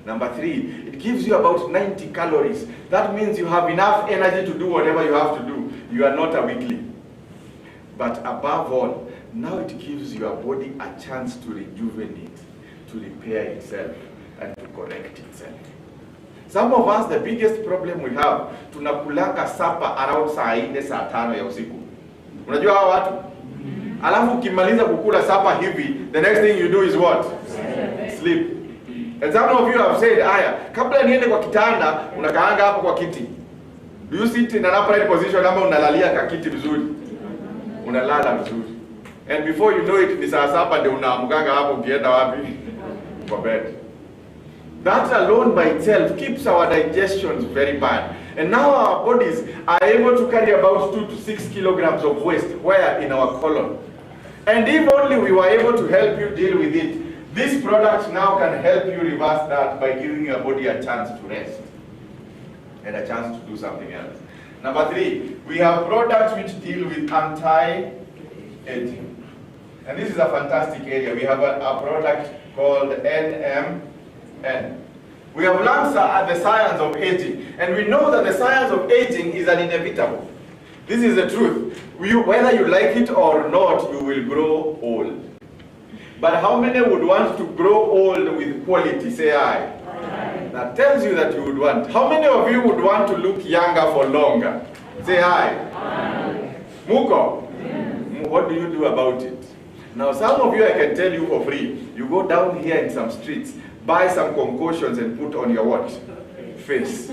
S1: Number 3, it gives you about 90 calories. That means you have enough energy to do whatever you have to do. You are not a weakling. But above all, now it gives your body a chance to rejuvenate, to repair itself, and to correct itself. Some of us, the biggest problem we have, tunakulanga sapa around saa 4 saa 5 ya usiku. Unajua hawa watu? Alafu ukimaliza kukula sapa hivi, the next thing you do is what? Sleep. And some of you have said, aya, kabla niende kwa kitanda, unakaanga hapo kwa kiti. Do you sit in an upright position ama unalalia kwa kiti vizuri? Unalala vizuri. And before you know it, ni saa 7 ndio unaamkanga hapo ukienda wapi? Kwa bed. That alone by itself keeps our digestions very bad. And now our bodies are able to carry about 2 to 6 kilograms of waste. Where? In our colon. And if only we were able to help you deal with it, this product now can help you reverse that by giving your body a chance to rest and a chance to do something else. Number 3, we have products which deal with anti-aging. And this is a fantastic area. We have a product called NMN. We have learned the science of aging, and we know that the science of aging is an inevitable. This is the truth. Whether you like it or not, you will grow old. But how many would want to grow old with quality? Say aye. Aye. That tells you that you would want. How many of you would want to look younger for longer? Say aye. Aye. Muko? Yes. What do you do about it? Now some of you, I can tell you for free, you go down here in some streets, buy some concoctions and put on your what? Face.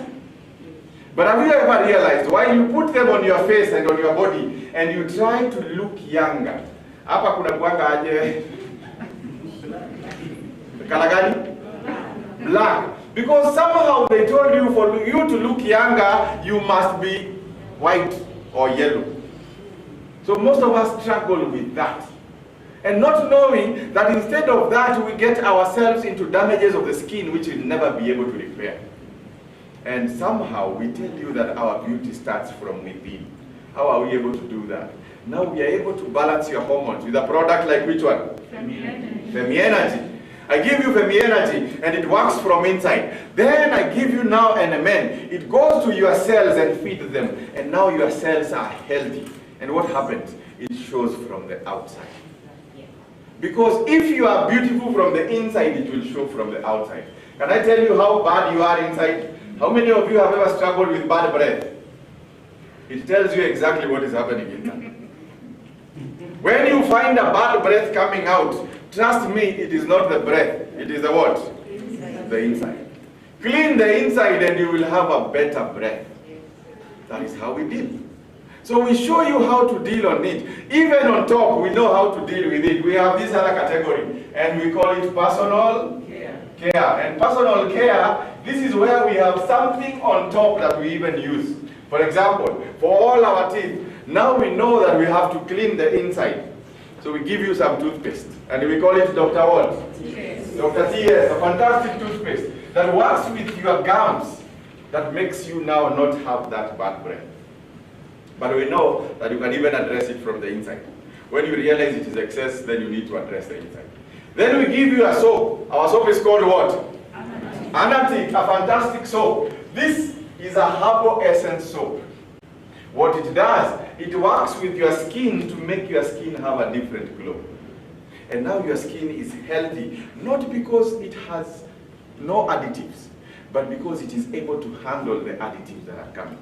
S1: But have you ever realized why you put them on your face and on your body and you try to look younger? Hapa kuna kuanga aje? Color gani? Black. Because somehow they told you for you to look younger, you must be white or yellow. So most of us struggle with that. And not knowing that instead of that, we get ourselves into damages of the skin which we'll never be able to repair. And somehow we tell you that our beauty starts from within. How are we able to do that? Now we are able to balance your hormones with a product like which one? Femi Energy. I give you Femi Energy and it works from inside. Then I give you now NMN. It goes to your cells and feeds them. And now your cells are healthy. And what happens? It shows from the outside. Because if you are beautiful from the inside, it will show from the outside. Can I tell you how bad you are inside? How many of you have ever struggled with bad breath? It tells you exactly what is happening inside. When you find a bad breath coming out, trust me, it is not the breath. It is the what? The inside. Clean the inside and you will have a better breath. That is how we deal. So we show you how to deal on it. Even on top, we know how to deal with it. We have this other category, and we call it personal care. And personal care, this is where we have something on top that we even use. For example, for all our teeth, now we know that we have to clean the inside. So we give you some toothpaste, and we call it Dr. What? TS. Dr. TS, a fantastic toothpaste that works with your gums, that makes you now not have that bad breath. But we know that you can even address it from the inside. When you realize it is excess, then you need to address the inside. Then we give you a soap. Our soap is called what? Anatic, a fantastic soap. This is a herbal essence soap. What it does, it works with your skin to make your skin have a different glow. And now your skin is healthy, not because it has no additives, but because it is able to handle the additives that are coming.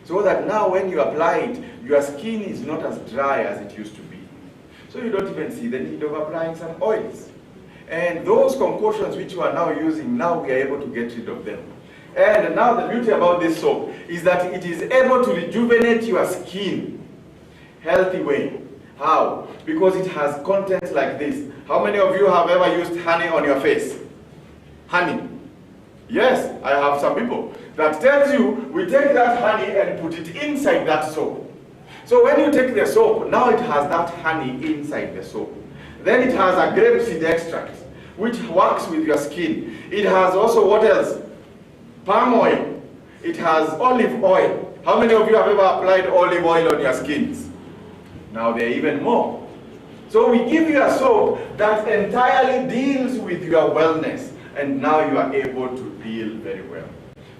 S1: So that now when you apply it, your skin is not as dry as it used to be. So you don't even see the need of applying some oils. And those concoctions which you are now using, now we are able to get rid of them. And now the beauty about this soap is that it is able to rejuvenate your skin healthy way. How? Because it has contents like this. How many of you have ever used honey on your face? Honey. Yes, I have some people. That tells you, we take that honey and put it inside that soap. So when you take the soap, now it has that honey inside the soap. Then it has a grapeseed extract, which works with your skin. It has also what else? Palm oil. It has olive oil. How many of you have ever applied olive oil on your skins? Now there are even more. So we give you a soap that entirely deals with your wellness. and now you are able to deal very well.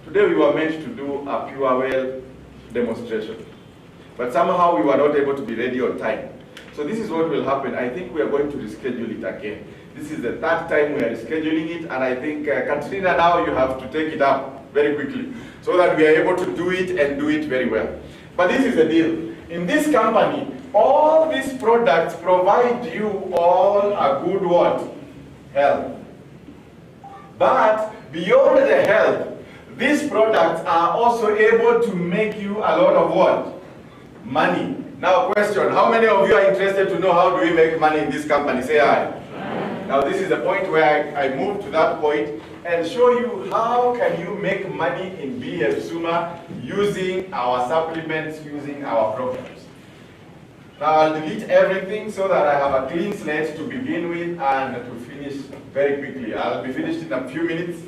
S1: Today we were meant to do a pure well demonstration, but somehow we were not able to be ready on time. So this is what will happen. I think we are going to reschedule it again. This is the third time we are rescheduling it, and I think Katrina, now you have to take it up very quickly so that we are able to do it and do it very well. But this is the deal. In this company, all these products provide you all a good what? Health. But beyond the health, these products are also able to make you a lot of what? Money. Now question, how many of you are interested to know how do we make money in this company? Say aye. Now this is the point where I move to that point and show you how can you make money in BF Suma using our supplements, using our programs. Now I'll delete everything so that I have a clean slate to begin with and to finish very quickly. I'll be finished in a few minutes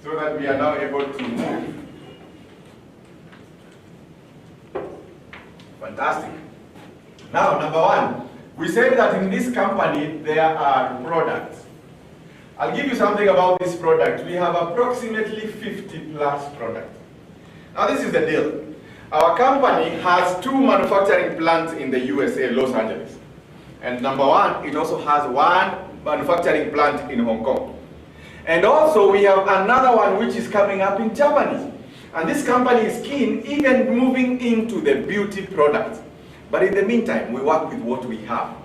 S1: so that we are now able to move. Fantastic. Now, number one, we said that in this company there are products. I'll give you something about this product. We have approximately 50 plus products. Now this is the deal. Our company has 2 manufacturing plants in the USA, Los Angeles. And number one, it also has 1 manufacturing plant in Hong Kong. And also we have another one which is coming up in Germany. And this company is keen even moving into the beauty products. But in the meantime, we work with what we have.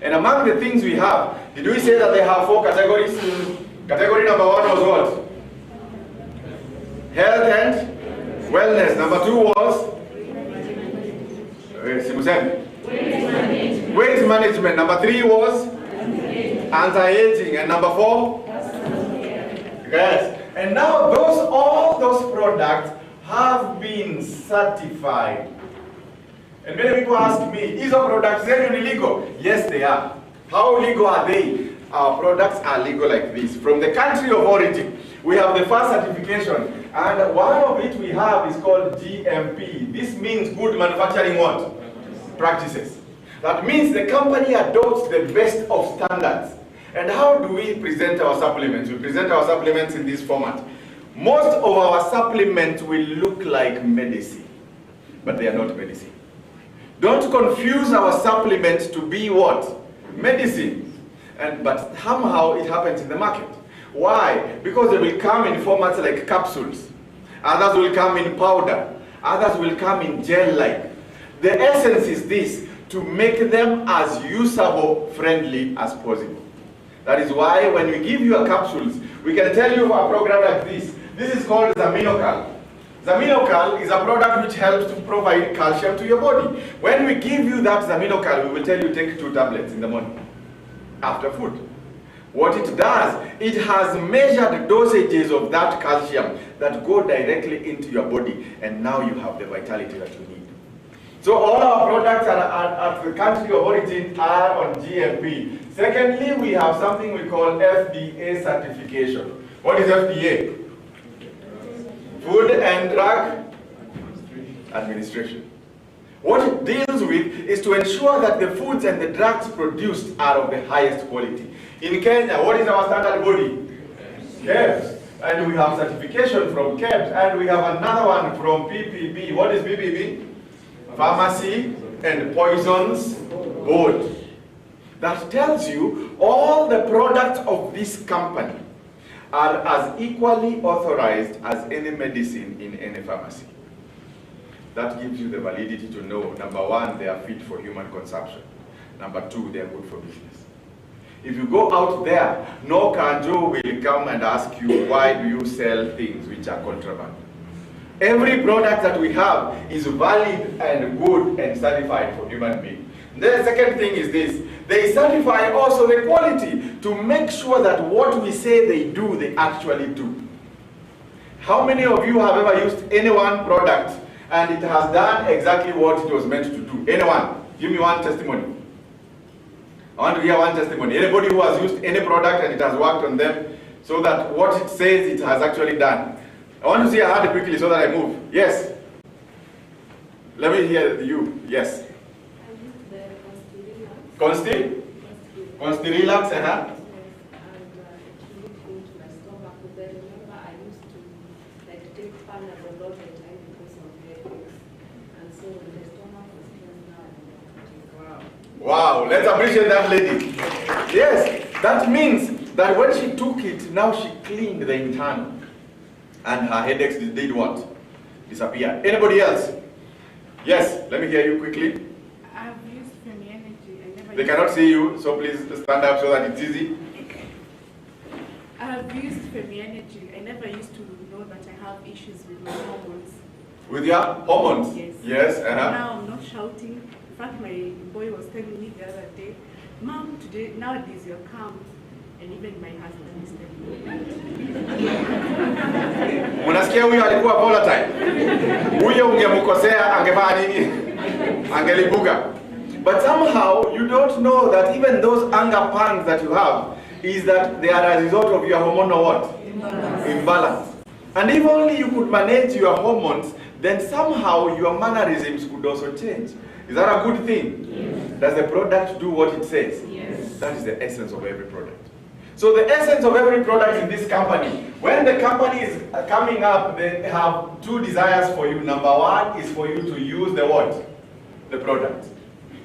S1: And among the things we have, did we say that they have 4 categories? Category number 1 was what? Health and wellness. Number 2 was? Weight management. Number 3 was? Anti-aging. And number 4? Yes. And now all those products have been certified. And many people ask me, is our products illegal? Yes, they are. How legal are they? Our products are legal like this. From the country of origin, we have the first certification. And one of it we have is called GMP. This means good manufacturing what? Practices. That means the company adopts the best of standards. And how do we present our supplements? We present our supplements in this format. Most of our supplements will look like medicine, but they are not medicine. Don't confuse our supplements to be what? Medicine. But somehow it happens in the market. Why? Because they will come in formats like capsules. Others will come in powder. Others will come in gel-like. The essence is this, to make them as usable friendly as possible. That is why when we give you a capsules, we can tell you a program like this. This is called Zaminocal. Zaminocal is a product which helps to provide calcium to your body. When we give you that Zaminocal, we will tell you take 2 tablets in the morning after food. What it does, it has measured dosages of that calcium that go directly into your body, and now you have the vitality that you need. So all our products at the country of origin are on GMP. Secondly, we have something we call FDA certification. What is FDA? Food and Drug Administration. What it deals with is to ensure that the foods and the drugs produced are of the highest quality. In Kenya, what is our standard body? KEBS. And we have certification from KEBS, and we have another one from PPB. What is PPB? Pharmacy and Poisons Board. That tells you all the products of this company are as equally authorized as any medicine in any pharmacy. That gives you the validity to know, number 1, they are fit for human consumption. Number 2, they are good for business. If you go out there, no kanjo will come and ask you, why do you sell things which are contraband? Every product that we have is valid and good and certified for human beings. The second thing is this, they certify also the quality to make sure that what we say they do, they actually do. How many of you have ever used any one product and it has done exactly what it was meant to do? Anyone? Give me one testimony. I want to hear one testimony. Anybody who has used any product and it has worked on them so that what it says it has actually done. I want to see a hand quickly so that I move. Yes. Let me hear you. Yes. Consti? Consti Relax,
S8: used to like take Panadol a lot of time because of headaches, and so the stomach was cleansed now.
S1: Wow, let's appreciate that lady. Yes, that means that when she took it, now she cleaned the internal. And her headaches did what? Disappear. Anybody else? Yes, let me hear you quickly.
S2: I've used Femi Energy. I never
S1: They
S2: used
S1: cannot see you, so please stand up so that it's easy.
S2: I've used Femi Energy. I never used to know that I have issues with my hormones.
S1: With your hormones?
S2: Yes.
S1: Yes,
S2: Now I'm not shouting. In fact, my boy was telling me the other day, Mom, today, nowadays you're calm. And even my husband is telling me that.
S1: Unasikia huyo alikuwa volatile. Huyo ungemkosea angefanya nini? Angelipuka. But somehow you don't know that even those anger pangs that you have is that they are a result of your hormonal what? Imbalance. And if only you could manage your hormones, then somehow your mannerisms could also change. Is that a good thing? Yes. Does the product do what it says?
S2: Yes.
S1: That is the essence of every product. So the essence of every product in this company, when the company is coming up, they have two desires for you. Number one is for you to use the what? The product.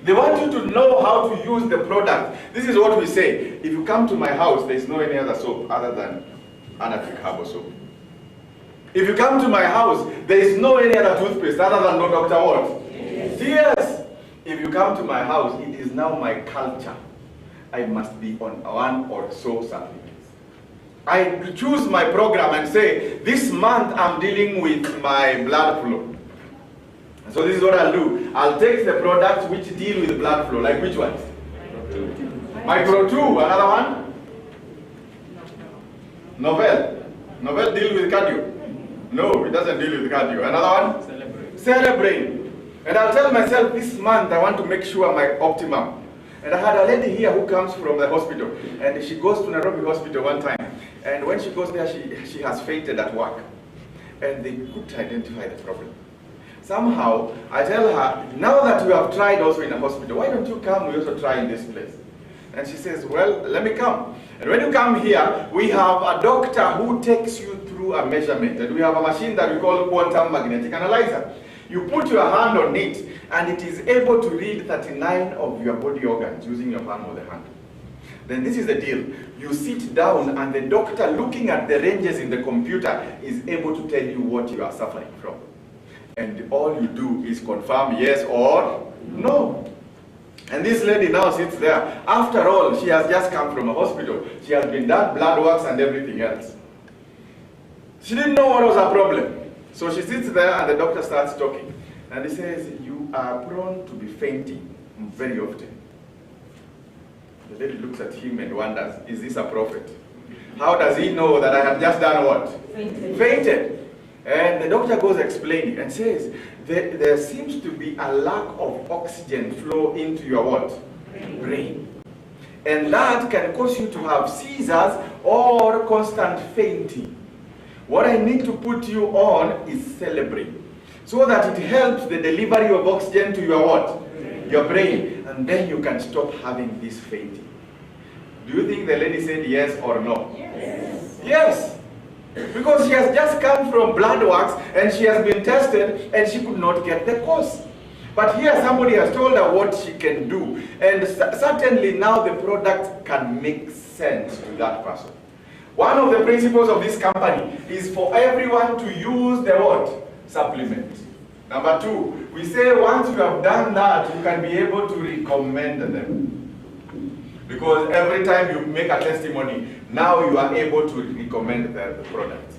S1: They want you to know how to use the product. This is what we say. If you come to my house, there is no any other soap other than Anatric Herbal Soap. If you come to my house, there is no any other toothpaste other than no Dr. What? Yes. If you come to my house, it is now my culture. I must be on one or so supplements. I choose my program and say, this month I'm dealing with my blood flow. So this is what I'll do. I'll take the products which deal with blood flow. Like which ones? Micro 2. Another one? Novel. Novel deal with cardio. No, it doesn't deal with cardio. Another one? Cerebrain. And I'll tell myself this month I want to make sure my optimum. And I had a lady here who comes from the hospital, and she goes to Nairobi Hospital one time. And when she goes there, she has fainted at work. And they couldn't identify the problem. Somehow, I tell her, now that you have tried also in a hospital, why don't you come, we also try in this place? And she says, well, let me come. And when you come here, we have a doctor who takes you through a measurement. And we have a machine that we call quantum magnetic analyzer. You put your hand on it, and it is able to read 39 of your body organs using your palm of the hand. Then this is the deal. You sit down, and the doctor, looking at the ranges in the computer, is able to tell you what you are suffering from. And all you do is confirm yes or no. And this lady now sits there. After all, she has just come from a hospital. She has been done blood works and everything else. She didn't know what was her problem. So she sits there and the doctor starts talking. And he says, you are prone to be fainting very often. The lady looks at him and wonders, is this a prophet? How does he know that I have just done what? Fainted. And the doctor goes explaining and says, there seems to be a lack of oxygen flow into your what? Brain. And that can cause you to have seizures or constant fainting. What I need to put you on is Cerebrain, so that it helps the delivery of oxygen to your what? Your brain. And then you can stop having this fainting. Do you think the lady said yes or no? Yes. Yes. Because she has just come from blood works and she has been tested and she could not get the cause. But here somebody has told her what she can do. And certainly now the product can make sense to that person. One of the principles of this company is for everyone to use the what? Supplement. Number 2, we say once you have done that, you can be able to recommend them. Because every time you make a testimony, now you are able to recommend the product.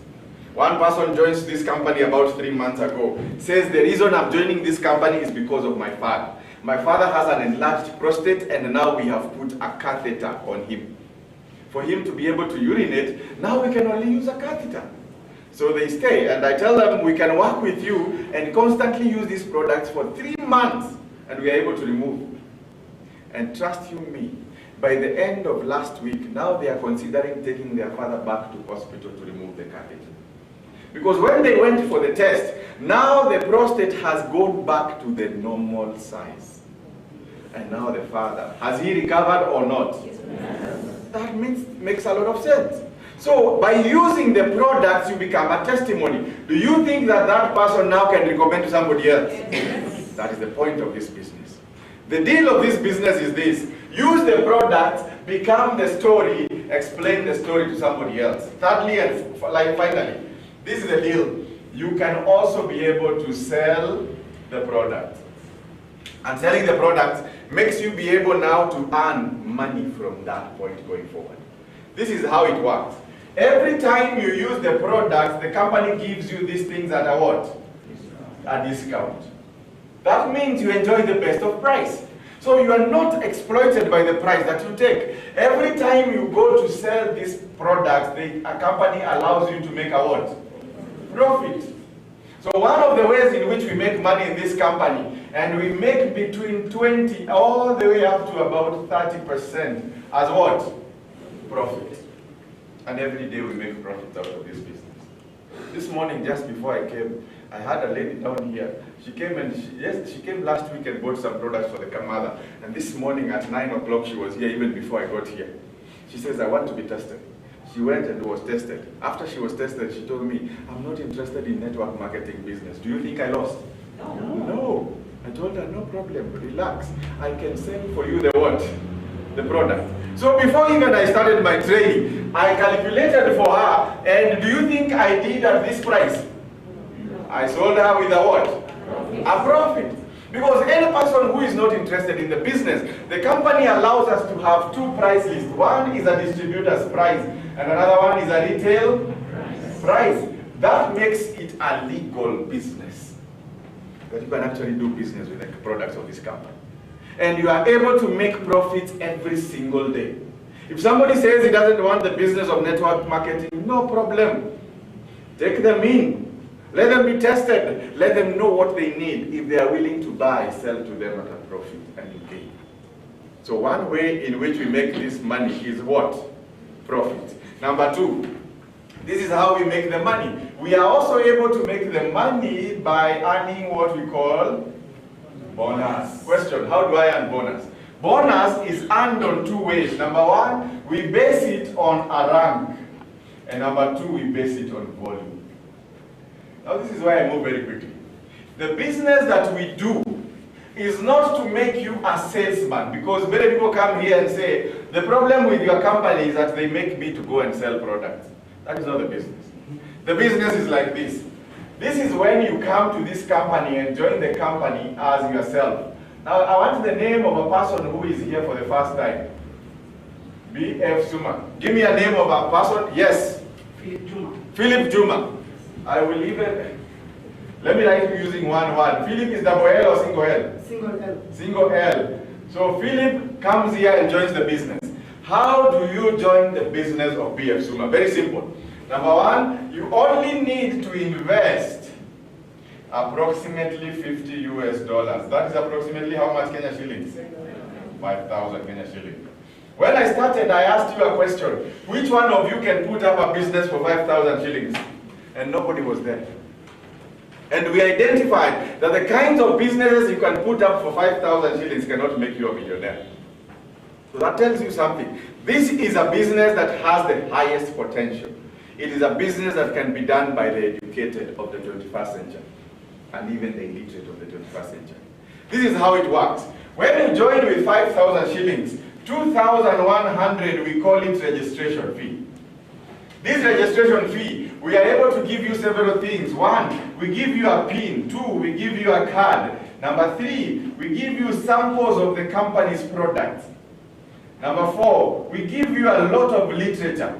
S1: One person joins this company about 3 months ago, says the reason I'm joining this company is because of my father. My father has an enlarged prostate and now we have put a catheter on him. For him to be able to urinate, now we can only use a catheter. So they stay, and I tell them we can work with you and constantly use these products for 3 months, and we are able to remove. And trust you me, by the end of last week, now they are considering taking their father back to hospital to remove the catheter. Because when they went for the test, now the prostate has gone back to the normal size. And now the father, has he recovered or not? Yes. That makes a lot of sense. So by using the products, you become a testimony. Do you think that that person now can recommend to somebody else?
S8: Yes.
S1: That is the point of this business. The deal of this business is this: use the products, become the story, explain the story to somebody else. Thirdly and finally, this is the deal. You can also be able to sell the product. And selling the product makes you be able now to earn money from that point going forward. This is how it works. Every time you use the product, the company gives you these things at a what? A discount. That means you enjoy the best of price. So you are not exploited by the price that you take. Every time you go to sell these products, a company allows you to make a what? Profit. So one of the ways in which we make money in this company, and we make between 20 all the way up to about 30% as what? Profit. And every day we make profits out of this business. This morning, just before I came, I had a lady down here. She came and she came last week and bought some products for the mother. And this morning at 9 o'clock, she was here even before I got here. She says, I want to be tested. She went and was tested. After she was tested, she told me, I'm not interested in network marketing business. Do you think I lost?
S8: No.
S1: No. I told her, no problem, relax. I can sell for you the what? The product. So before even I started my training, I calculated for her, and do you think I did at this price? I sold her with a what? A profit. Because any person who is not interested in the business, the company allows us to have two price lists. One is a distributor's price, and another one is a retail price. That makes it a legal business. That you can actually do business with the products of this company. And you are able to make profits every single day. If somebody says he doesn't want the business of network marketing, no problem. Take them in. Let them be tested. Let them know what they need. If they are willing to buy, sell to them at a profit and you gain. So one way in which we make this money is what? Profit. Number two, this is how we make the money. We are also able to make the money by earning what we call bonus. Question, how do I earn bonus? Bonus is earned on two ways. Number one, we base it on a rank. And number two, we base it on volume. Now this is why I move very quickly. The business that we do is not to make you a salesman, because many people come here and say, the problem with your company is that they make me to go and sell products. That is not the business. The business is like this. This is when you come to this company and join the company as yourself. Now I want the name of a person who is here for the first time. B.F. Zuma. Give me a name of a person. Yes.
S5: Philip Juma.
S1: Philip Juma. I will even, let me write you using one word. Philip is double L or single L?
S5: Single L.
S1: Single L. So Philip comes here and joins the business. How do you join the business of B.F. Zuma? Very simple. Number one, you only need to invest approximately $50 US. That is approximately how much Kenya shillings? 5,000 Kenya shillings. When I started, I asked you a question. Which one of you can put up a business for 5,000 shillings? And nobody was there. And we identified that the kinds of businesses you can put up for 5,000 shillings cannot make you a millionaire. So that tells you something. This is a business that has the highest potential. It is a business that can be done by the educated of the 21st century and even the illiterate of the 21st century. This is how it works. When you join with 5,000 shillings, 2,100 we call it registration fee. This registration fee, we are able to give you several things. One, we give you a PIN. Two, we give you a card. Number three, we give you samples of the company's products. Number four, we give you a lot of literature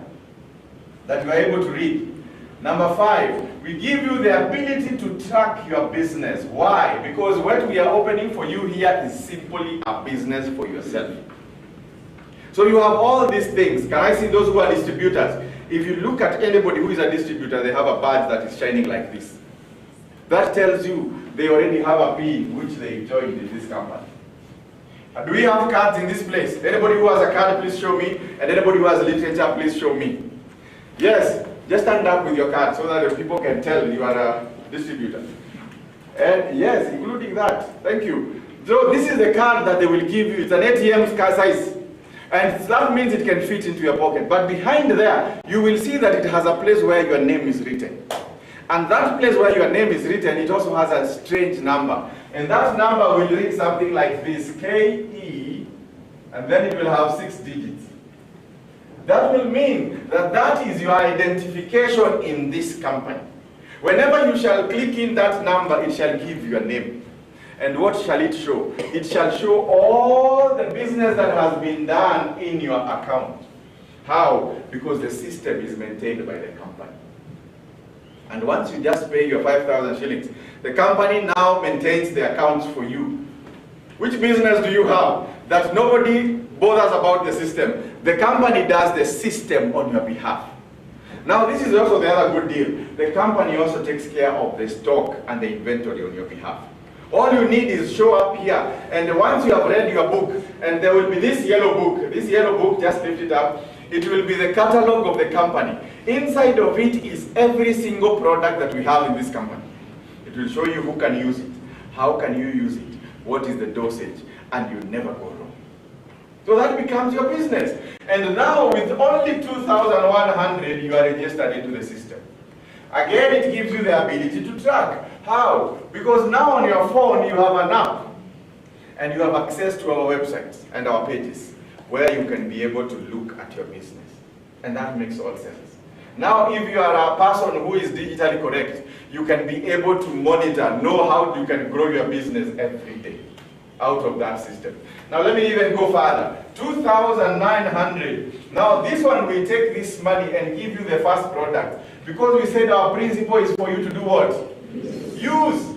S1: that you are able to read. Number five, we give you the ability to track your business. Why? Because what we are opening for you here is simply a business for yourself. So you have all these things. Can I see those who are distributors? If you look at anybody who is a distributor, they have a badge that is shining like this. That tells you they already have a PIN which they joined in this company. Do we have cards in this place? Anybody who has a card, please show me. And anybody who has literature, please show me. Yes, just stand up with your card so that the people can tell you are a distributor. And yes, including that. Thank you. So this is the card that they will give you. It's an ATM size. And that means it can fit into your pocket. But behind there, you will see that it has a place where your name is written. And that place where your name is written, it also has a strange number. And that number will read something like this, KE, and then it will have 6 digits. That will mean that that is your identification in this company. Whenever you shall click in that number, it shall give your name. And what shall it show? It shall show all the business that has been done in your account. How? Because the system is maintained by the company. And once you just pay your 5,000 shillings, the company now maintains the accounts for you. Which business do you have that nobody bothers about the system? The company does the system on your behalf. Now this is also the other good deal. The company also takes care of the stock and the inventory on your behalf. All you need is show up here, and once you have read your book, and there will be this yellow book. This yellow book, just lift it up. It will be the catalog of the company. Inside of it is every single product that we have in this company. It will show you who can use it, how can you use it, what is the dosage, and you never go wrong. So that becomes your business. And now with only 2,100, you are registered into the system. Again, it gives you the ability to track. How? Because now on your phone you have an app, and you have access to our websites and our pages, where you can be able to look at your business. And that makes all sense. Now, if you are a person who is digitally correct, you can be able to monitor, know how you can grow your business every day out of that system. Now, let me even go further. 2,900. Now, this one will take this money and give you the first product. Because we said our principle is for you to do what? Use.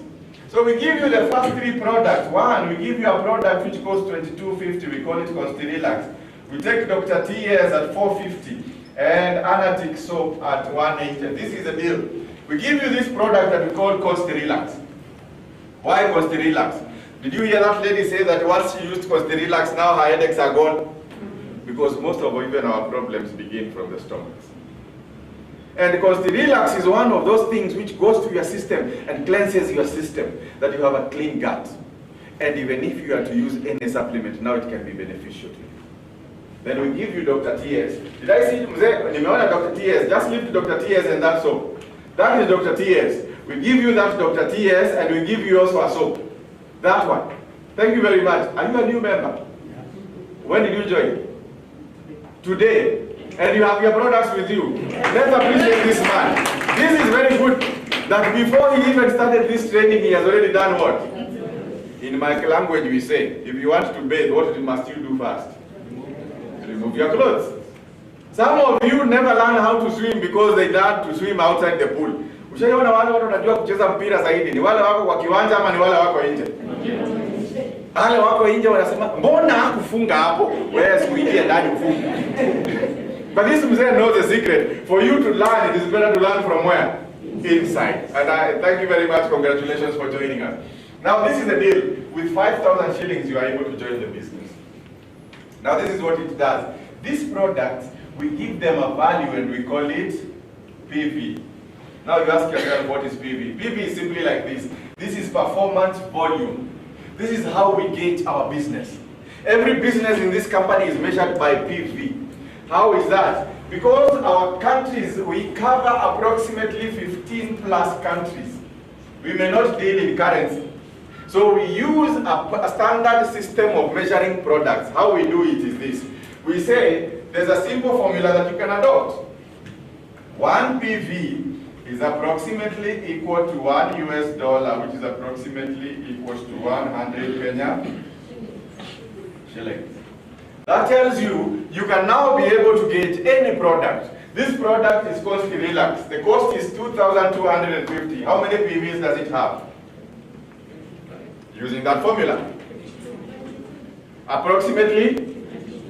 S1: So we give you the first 3 products. One, we give you a product which costs 22.50. We call it Consti-Relax. We take Dr. TS at 4.50 and Anatic soap at 180. This is the deal. We give you this product that we call Consti-Relax. Why Consti-Relax? Did you hear that lady say that once she used Consti-Relax, now her headaches are gone? Because most of even our problems begin from the stomachs. And Consti-Relax is one of those things which goes to your system and cleanses your system, that you have a clean gut. And even if you are to use any supplement, now it can be beneficial to you. Then we give you Dr. TS. Did I see Nimeona Dr. TS? Just lift Dr. TS and that soap. That is Dr. TS. We give you that Dr. TS and we give you also a soap. That one. Thank you very much. Are you a new member? When did you join? Today. And you have your products with you. Let's appreciate this man. This is very good. That before he even started this training, he has already done what? In my language we say, if you want to bathe, what must you do first? Remove your clothes. Some of you never learn how to swim because they learn to swim outside the pool. Ushaiona wale watu wanajua kucheza mpira zaidi, ni wale wako kwa kiwanja ama ni wale wako nje? Wale wako nje wanasema, mbona hakufunga hapo? Wewe sikuingia ndani ufunge. But this mzee knows the secret. For you to learn, it is better to learn from where? Inside. And I thank you very much. Congratulations for joining us. Now this is the deal. With 5,000 shillings, you are able to join the business. Now this is what it does. These products, we give them a value and we call it PV. Now you ask yourself, what is PV? PV is simply like this. This is performance volume. This is how we gauge our business. Every business in this company is measured by PV. How is that? Because our countries, we cover approximately 15 plus countries. We may not deal in currency. So we use a standard system of measuring products. How we do it is this. We say, there's a simple formula that you can adopt. 1 PV is approximately equal to $1 US, which is approximately equals to 100 Kenya shillings. That tells you, you can now be able to gauge any product. This product is Consti-Relax. The cost is 2,250. How many PVs does it have? Using that formula. Approximately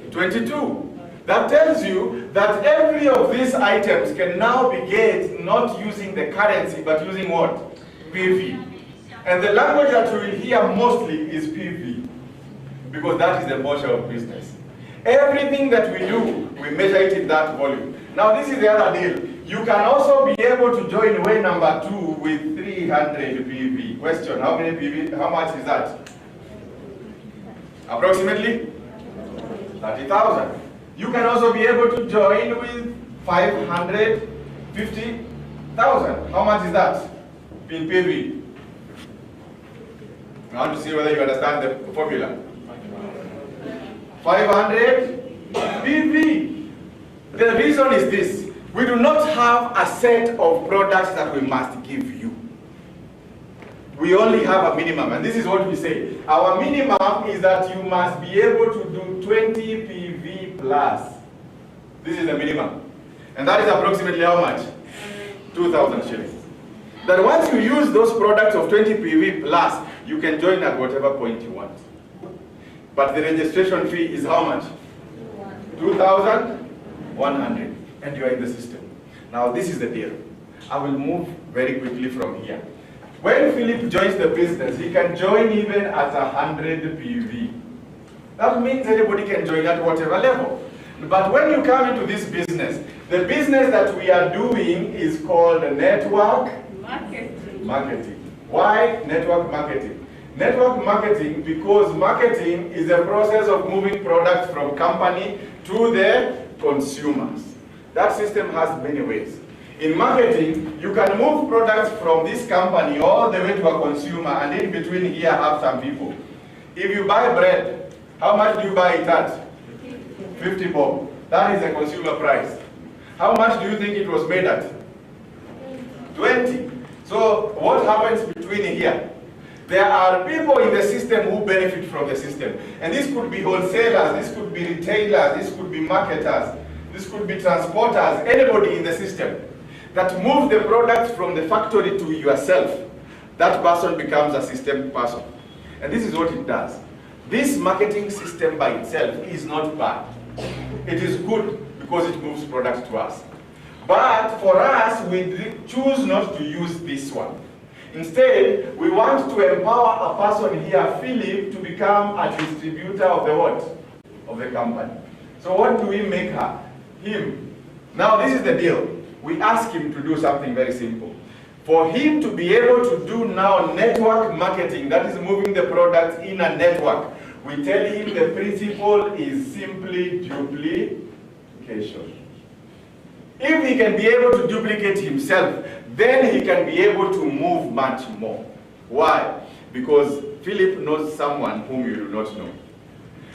S1: 22. That tells you that every of these items can now be gauged not using the currency, but using what? PV. And the language that you will hear mostly is PV. Because that is the measure of business. Everything that we do, we measure it in that volume. Now this is the other deal. You can also be able to join way number 2 with 300 PV. Question, how many PV, how much is that? Approximately? 30,000. You can also be able to join with 550,000. How much is that in PV? I want to see whether you understand the formula. 500 PV. The reason is this. We do not have a set of products that we must give you. We only have a minimum, and this is what we say. Our minimum is that you must be able to do 20 PV plus. This is the minimum. And that is approximately how much? 2,000 shillings. That once you use those products of 20 PV plus, you can join at whatever point you want. But the registration fee is how much? 2,100. And you are in the system. Now this is the deal. I will move very quickly from here. When Philip joins the business, he can join even at 100 PV. That means anybody can join at whatever level. But when you come into this business, the business that we are doing is called network marketing. Why network marketing? Network marketing because marketing is a process of moving products from company to the consumers. That system has many ways. In marketing, you can move products from this company all the way to a consumer, and in between here have some people. If you buy bread, how much do you buy it at? 50 bob. That is the consumer price. How much do you think it was made at? 20. So what happens between here? There are people in the system who benefit from the system. And this could be wholesalers, this could be retailers, this could be marketers, this could be transporters, anybody in the system that moves the product from the factory to yourself. That person becomes a system person. And this is what it does. This marketing system by itself is not bad. It is good because it moves products to us. But for us, we choose not to use this one. Instead, we want to empower a person here, Philip, to become a distributor of the what? Of the company. So what do we make her? Him. Now this is the deal. We ask him to do something very simple. For him to be able to do now network marketing, that is moving the products in a network, we tell him the principle is simply duplication. If he can be able to duplicate himself, then he can be able to move much more. Why? Because Philip knows someone whom you do not know.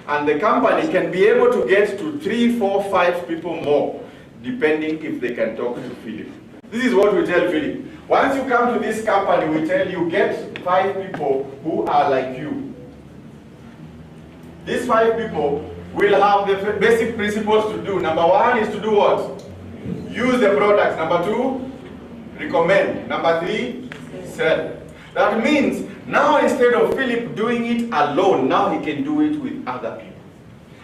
S1: And the company can be able to get to 3, 4, 5 people more, depending if they can talk to Philip. This is what we tell Philip. Once you come to this company, we tell you, get 5 people who are like you. These 5 people will have the basic principles to do. Number 1 is to do what? Use the products. Number 2, recommend. Number 3, sell. That means now instead of Philip doing it alone, now he can do it with other people.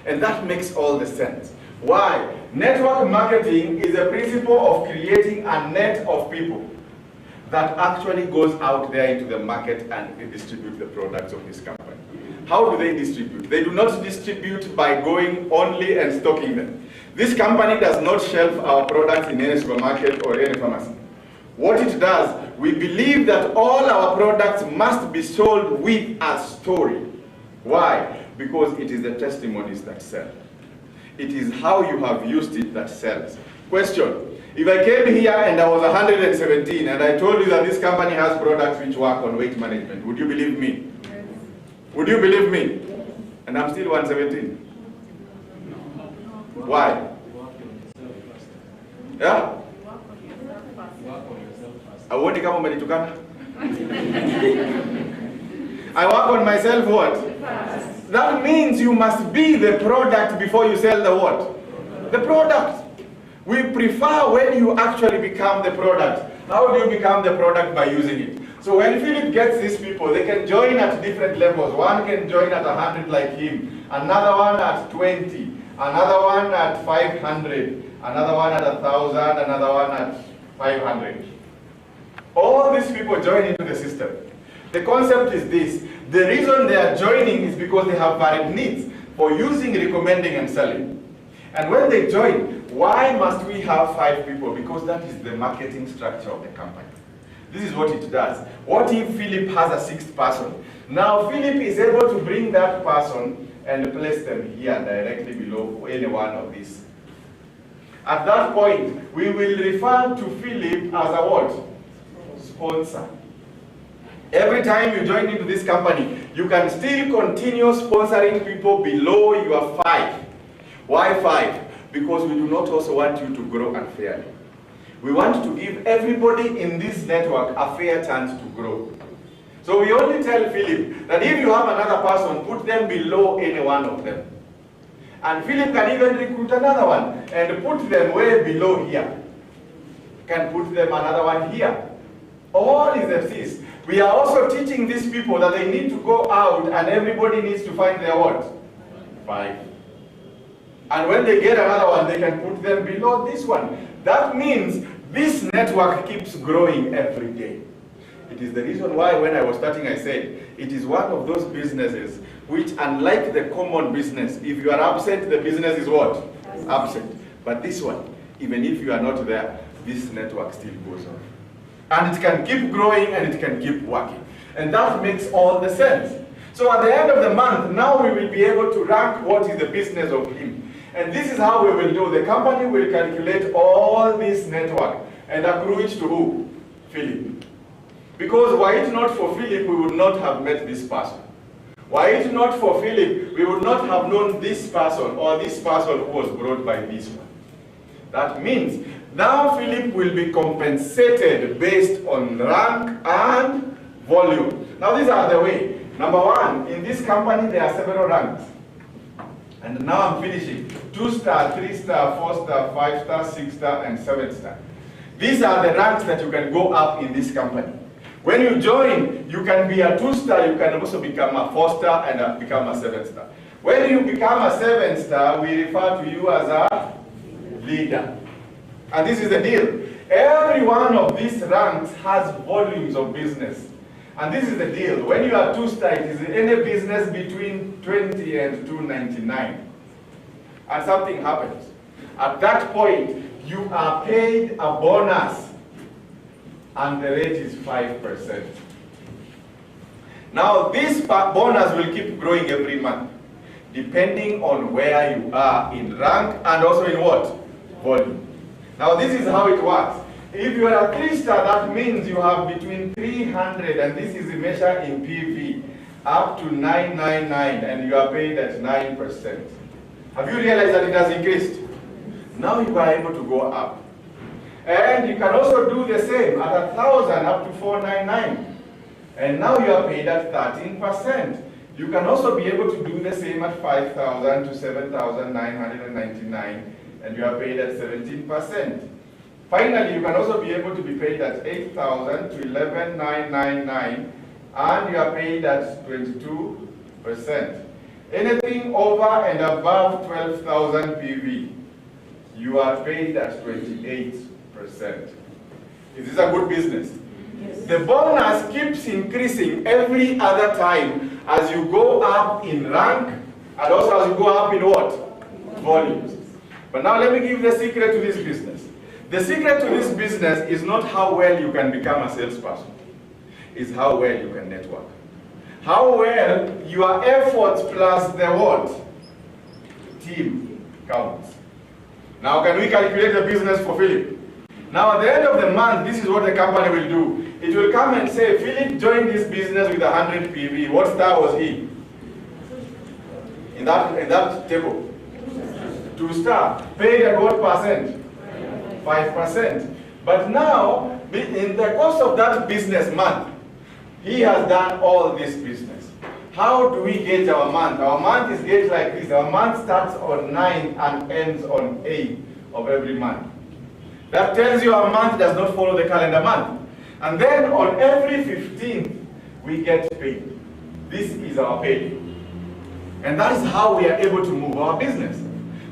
S1: And that makes all the sense. Why? Network marketing is a principle of creating a net of people that actually goes out there into the market and distribute the products of this company. How do they distribute? They do not distribute by going only and stocking them. This company does not shelf our products in any supermarket or any pharmacy. What it does, we believe that all our products must be sold with a story. Why? Because it is the testimonies that sell. It is how you have used it that sells. Question. If I came here and I was 117 and I told you that this company has products which work on weight management, would you believe me?
S8: Yes.
S1: Would you believe me? And I'm still 117. Why? Yeah? I won't come on tukana. I work on myself what? That means you must be the product before you sell the what? The product. We prefer when you actually become the product. How do you become the product? By using it. So when Philip gets these people, they can join at different levels. One can join at 100 like him, another one at 20, another one at 500, another one at 1,000, another one at 500. All these people join into the system. The concept is this. The reason they are joining is because they have varied needs for using, recommending, and selling. And when they join, why must we have 5 people? Because that is the marketing structure of the company. This is what it does. What if Philip has a 6th person? Now Philip is able to bring that person and place them here directly below any one of these. At that point, we will refer to Philip as a what? Sponsor. Every time you join into this company, you can still continue sponsoring people below your 5. Why 5? Because we do not also want you to grow unfairly. We want to give everybody in this network a fair chance to grow. So we only tell Philip that if you have another person, put them below any one of them. And Philip can even recruit another one and put them way below here. Can put them another one here. All is FCs. We are also teaching these people that they need to go out and everybody needs to find their what? 5. And when they get another one, they can put them below this one. That means this network keeps growing every day. It is the reason why when I was starting, I said, it is one of those businesses which, unlike the common business, if you are absent, the business is what? Absent. But this one, even if you are not there, this network still goes on. And it can keep growing and it can keep working. And that makes all the sense. So at the end of the month, now we will be able to rank what is the business of him. And this is how we will do. The company will calculate all this network and accrue it to who? Philip. Because were it not for Philip, we would not have met this person. Were it not for Philip, we would not have known this person or this person who was brought by this one. That means now Philip will be compensated based on rank and volume. Now these are the way. Number 1, in this company there are several ranks. And now I'm finishing. 2-star, 3-star, 4-star, 5-star, 6-star, and 7-star. These are the ranks that you can go up in this company. When you join, you can be a 2-star, you can also become a 4-star and become a 7-star. When you become a 7-star, we refer to you as a leader. And this is the deal. Every one of these ranks has volumes of business. And this is the deal. When you are 2-star, it is any business between 20 and 299. And something happens. At that point, you are paid a bonus. And the rate is 5%. Now, this bonus will keep growing every month, depending on where you are in rank and also in what? Volume. Now, this is how it works. If you are a 3-star, that means you have between 300, and this is a measure in PV, up to 999, and you are paid at 9%. Have you realized that it has increased? Now you are able to go up. And you can also do the same at 1,000 up to 499. And now you are paid at 13%. You can also be able to do the same at 5,000 to 7,999. And you are paid at 17%. Finally, you can also be able to be paid at 8,000 to 11,999. And you are paid at 22%. Anything over and above 12,000 PV, you are paid at 28%. Is this a good business? Yes. The bonus keeps increasing every other time as you go up in rank and also as you go up in what? Volumes. But now let me give the secret to this business. The secret to this business is not how well you can become a salesperson. It's how well you can network. How well your efforts plus the what? Team counts. Now can we calculate the business for Philip? Now at the end of the month, this is what the company will do. It will come and say, Philip joined this business with 100 PV. What star was he? In that table? 2-star. Paid at what percent? 5%. But now, in the course of that business month, he has done all this business. How do we gauge our month? Our month is gauged like this. Our month starts on 9 and ends on 8 of every month. That tells you our month does not follow the calendar month. And then on every 15th, we get paid. This is our pay. And that is how we are able to move our business.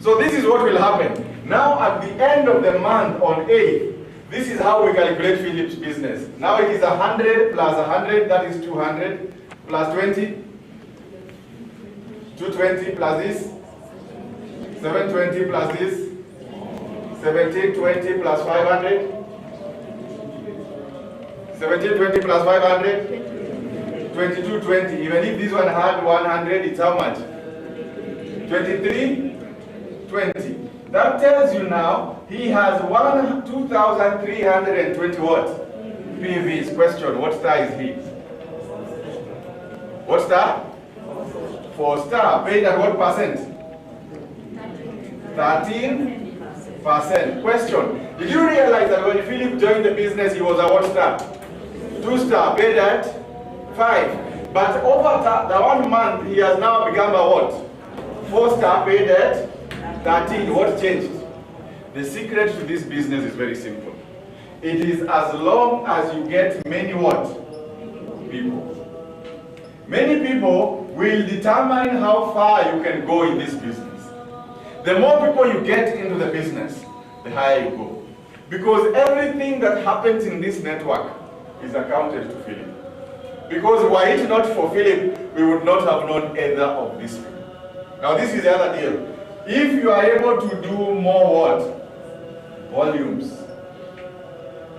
S1: So this is what will happen. Now at the end of the month on 8th, this is how we calculate Philip's business. Now it is 100 plus 100, that is 200, plus 20, 220 plus this, 720 plus this, 1720 plus 500, 1720 plus 500, 2220. Even if this one had 100, it's how much? 23, 20. That tells you now he has 2,320 what? PVs. Question, what star is he? What star? 4 star. Paid at what percent? 13%. Question, did you realize that when Philip joined the business, he was a what star? 2 star, paid at 5. But over the 1 month, he has now become a what? 4 star, paid at 13. What changed? The secret to this business is very simple. It is as long as you get many what? People. Many people will determine how far you can go in this business. The more people you get into the business, the higher you go. Because everything that happens in this network is accounted to Philip. Because were it not for Philip, we would not have known either of these people. Now this is the other deal. If you are able to do more what? Volumes.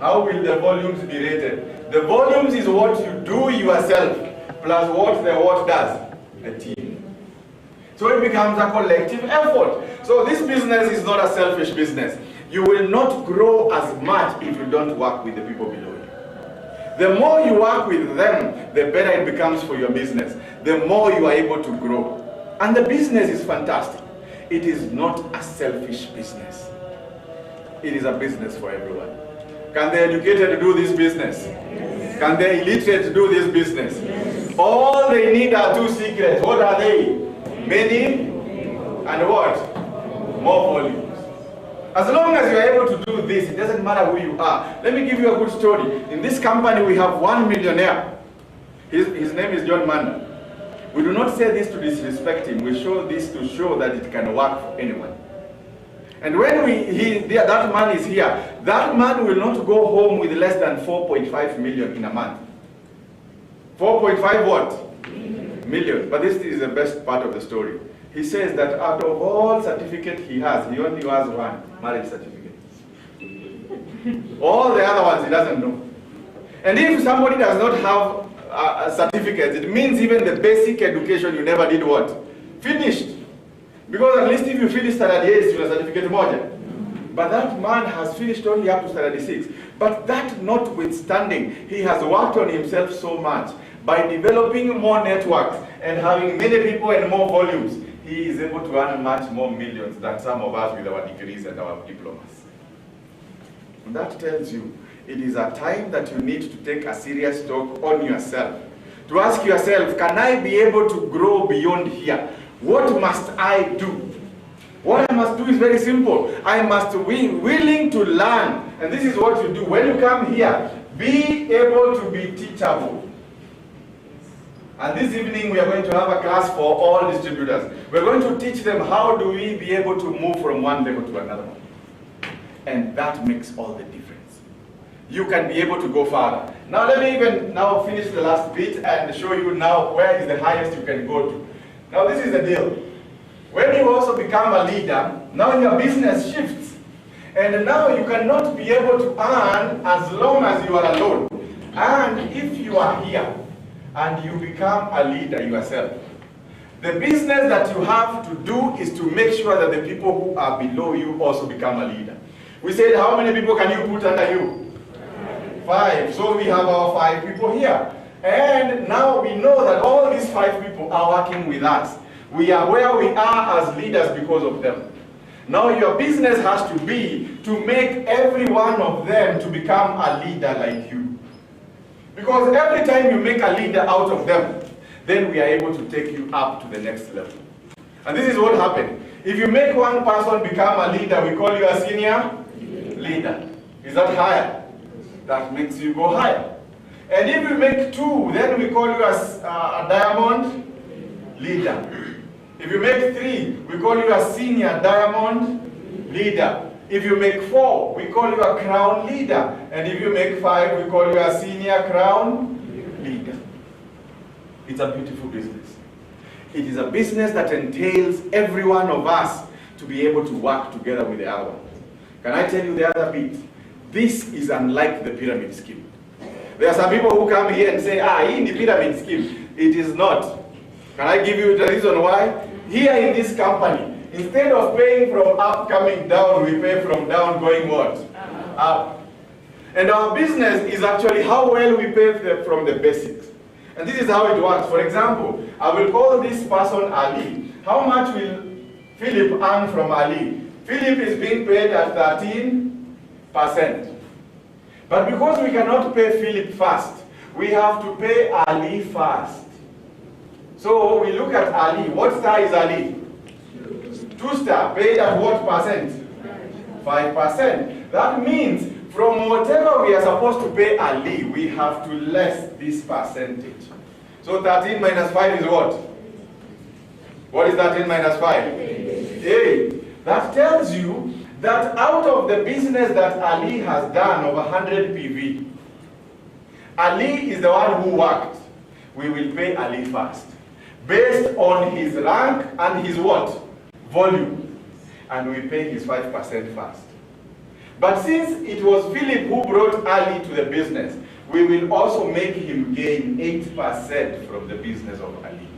S1: How will the volumes be rated? The volumes is what you do yourself, plus what the what does? The team. So it becomes a collective effort. So this business is not a selfish business. You will not grow as much if you don't work with the people below you. The more you work with them, the better it becomes for your business. The more you are able to grow. And the business is fantastic. It is not a selfish business. It is a business for everyone. Can the educated do this business? Yes. Can the illiterate do this business? Yes. All they need are 2 secrets. What are they? Many and what? More volumes. As long as you are able to do this, it doesn't matter who you are. Let me give you a good story. In this company, we have one millionaire. His name is John Manda. We do not say this to disrespect him. We show this to show that it can work for anyone. And when that man is here, that man will not go home with less than 4.5 million in a month. 4.5 what? Million. But this is the best part of the story. He says that out of all certificates he has, he only has one marriage certificate. All the other ones he doesn't know. And if somebody does not have a certificate, it means even the basic education you never did what? Finished. Because at least if you finish standard 8, you have certificate moja. But that man has finished only up to standard 6. But that notwithstanding, he has worked on himself so much. By developing more networks and having many people and more volumes, he is able to earn much more millions than some of us with our degrees and our diplomas. And that tells you, it is a time that you need to take a serious talk on yourself. To ask yourself, can I be able to grow beyond here? What must I do? What I must do is very simple. I must be willing to learn. And this is what you do. When you come here, be able to be teachable. And this evening we are going to have a class for all distributors. We're going to teach them how do we be able to move from one level to another one. And that makes all the difference. You can be able to go farther. Now let me even now finish the last bit and show you now where is the highest you can go to. Now this is the deal. When you also become a leader, now your business shifts. And now you cannot be able to earn as long as you are alone. And if you are here and you become a leader yourself, the business that you have to do is to make sure that the people who are below you also become a leader. We said, how many people can you put under you? 5. So we have our 5 people here. And now we know that all these 5 people are working with us. We are where we are as leaders because of them. Now your business has to be to make every one of them to become a leader like you. Because every time you make a leader out of them, then we are able to take you up to the next level. And this is what happened. If you make one person become a leader, we call you a senior leader. Is that higher? That makes you go higher. And if you make 2, then we call you a diamond leader. If you make 3, we call you a senior diamond leader. If you make 4, we call you a crown leader. And if you make 5, we call you a senior crown leader. It's a beautiful business. It is a business that entails every one of us to be able to work together with the other one. Can I tell you the other bit? This is unlike the pyramid scheme. There are some people who come here and say, in the pyramid scheme. It is not. Can I give you the reason why? Here in this company, instead of paying from up coming down, we pay from down going what? Up. And our business is actually how well we pay from the basics. And this is how it works. For example, I will call this person Ali. How much will Philip earn from Ali? Philip is being paid at 13%. But because we cannot pay Philip first, we have to pay Ali first. So we look at Ali. What star is Ali? 2 star. Paid at what percent? 5%. That means from whatever we are supposed to pay Ali, we have to less this percentage. So 13 minus 5 is what? What is 13 minus 5? 8. That tells you that out of the business that Ali has done of 100 PV, Ali is the one who worked. We will pay Ali first, based on his rank and his what? Volume. And we pay his 5% first. But since it was Philip who brought Ali to the business, we will also make him gain 8% from the business of Ali.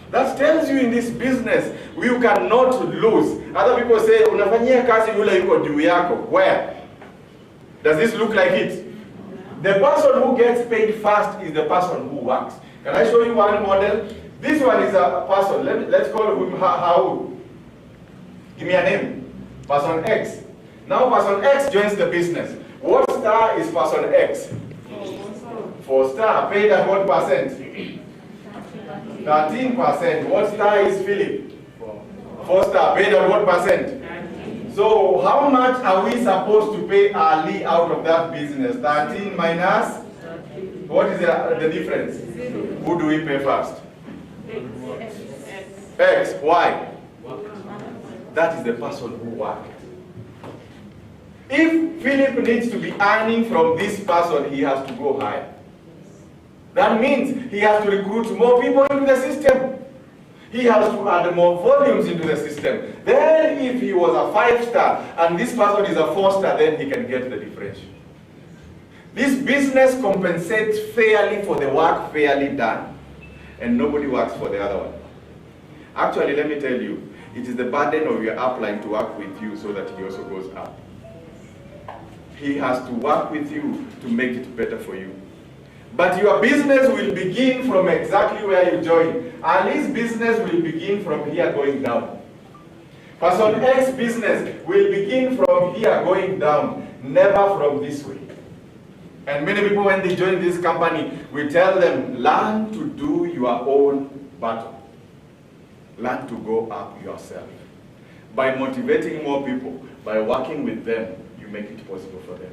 S1: That tells you in this business, you cannot lose. Other people say, unafanyia kazi yule yuko juu yako. Where? Does this look like it? The person who gets paid first is the person who works. Can I show you one model? This one is a person. Let's call him how? Give me a name. Person X. Now person X joins the business. What star is person X? 4 star. Paid at what percent? 13%. What star is Philip? 4 star. Paid at what percent? So how much are we supposed to pay Ali out of that business? 13 minus? What is the difference? Who do we pay first? X. Why? That is the person who worked. If Philip needs to be earning from this person, he has to go higher. That means he has to recruit more people into the system. He has to add more volumes into the system. Then if he was a 5 star and this person is a 4 star, then he can get the differential. This business compensates fairly for the work fairly done. And nobody works for the other one. Actually, let me tell you, it is the burden of your upline to work with you so that he also goes up. He has to work with you to make it better for you. But your business will begin from exactly where you join. Ali's business will begin from here going down. Person X business will begin from here going down, never from this way. And many people, when they join this company, we tell them, learn to do your own battle. Learn to go up yourself. By motivating more people, by working with them, you make it possible for them.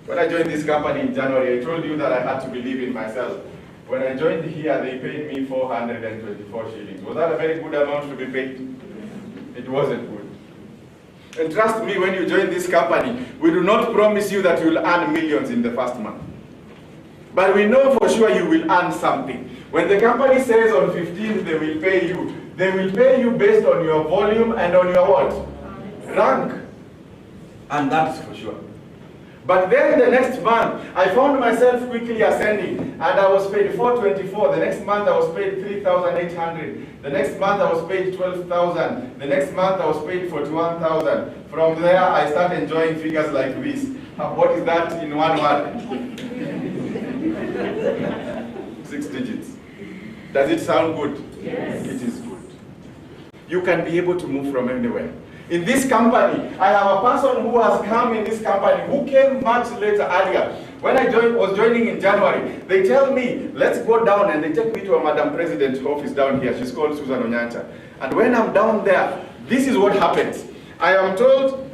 S1: When I joined this company in January, I told you that I had to believe in myself. When I joined here, they paid me 424 shillings. Was that a very good amount to be paid? It wasn't good. And trust me, when you join this company, we do not promise you that you will earn millions in the first month. But we know for sure you will earn something. When the company says on 15th they will pay you based on your volume and on your what? Rank. And that's for sure. But then the next month, I found myself quickly ascending, and I was paid 424. The next month I was paid 3,800. The next month I was paid 12,000. The next month I was paid 41,000. From there I started enjoying figures like this. What is that in one word? 6 digits. Does it sound good? Yes. It is good. You can be able to move from anywhere. In this company, I have a person who has come in this company who came much later, earlier. When I was joining in January, they tell me, let's go down, and they take me to a Madam President's office down here. She's called Susan Onyancha. And when I'm down there, this is what happens. I am told,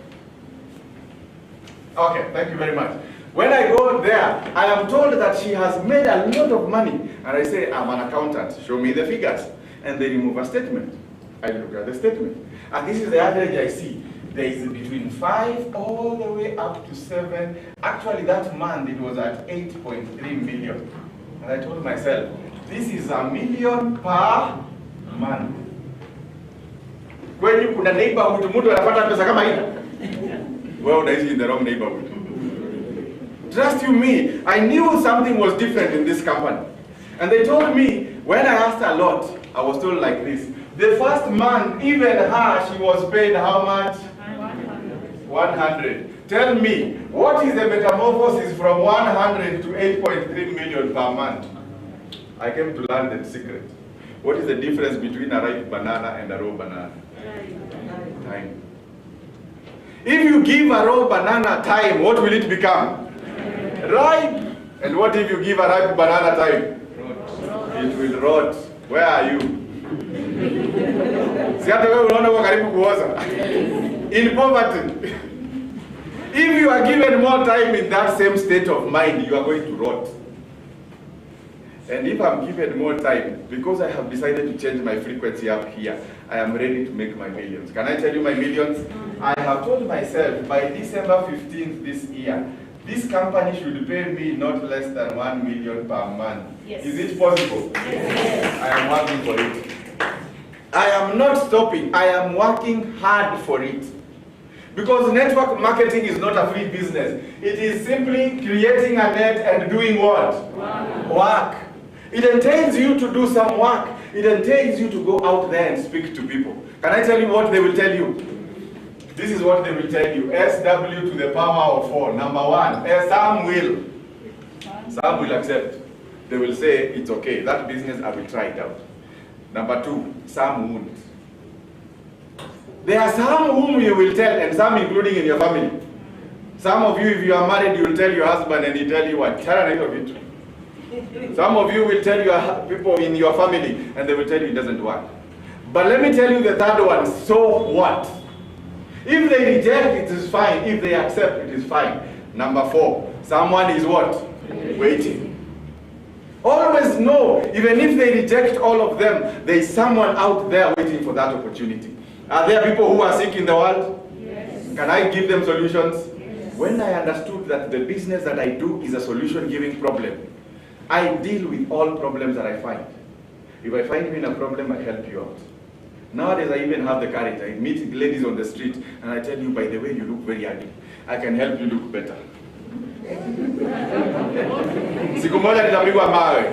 S1: okay, thank you very much. When I go there, I am told that she has made a lot of money. And I say, I'm an accountant, show me the figures. And they remove a statement. I look at the statement. And this is the average I see. There is between 5 all the way up to 7. Actually, that month it was at 8.3 million. And I told myself, this is $1 million per month. When you put a neighborhood, mtu anapata pesa kama hii. Well, unaishi in the wrong neighborhood. Trust you me, I knew something was different in this company. And they told me, when I asked a lot, I was told like this, The first month, even her, she was paid how much? 100. Tell me, what is the metamorphosis from 100 to 8.3 million per month? I came to learn the secret. What is the difference between a ripe banana and a raw banana? Time. If you give a raw banana time, what will it become? Ripe. And what if you give a ripe banana time? It will rot. Where are you? In poverty. If you are given more time in that same state of mind, you are going to rot. And if I'm given more time, because I have decided to change my frequency up here, I am ready to make my millions. Can I tell you my millions? I have told myself by December 15th this year, this company should pay me not less than 1 million per month.
S2: Yes.
S1: Is it possible? Yes. I am working for it. I am not stopping. I am working hard for it. Because network marketing is not a free business. It is simply creating a net and doing what? Work. It entails you to do some work. It entails you to go out there and speak to people. Can I tell you what they will tell you? This is what they will tell you. SW to the power of 4. Number 1, some will. Some will accept. They will say, it's okay. That business, I will try it out. Number 2, some won't. There are some whom you will tell, and some including in your family. Some of you, if you are married, you will tell your husband and he tell you what? Some of you will tell your people in your family and they will tell you it doesn't work. But let me tell you the third one, so what? If they reject, it is fine. If they accept, it is fine. Number 4, someone is what? Waiting. Always know, even if they reject all of them, there is someone out there waiting for that opportunity. Are there people who are sick in the world? Yes. Can I give them solutions? Yes. When I understood that the business that I do is a solution-giving problem, I deal with all problems that I find. If I find you in a problem, I help you out. Nowadays, I even have the courage. I meet ladies on the street and I tell you, by the way, you look very ugly. I can help you look better. Siku moja nitapigwa mawe.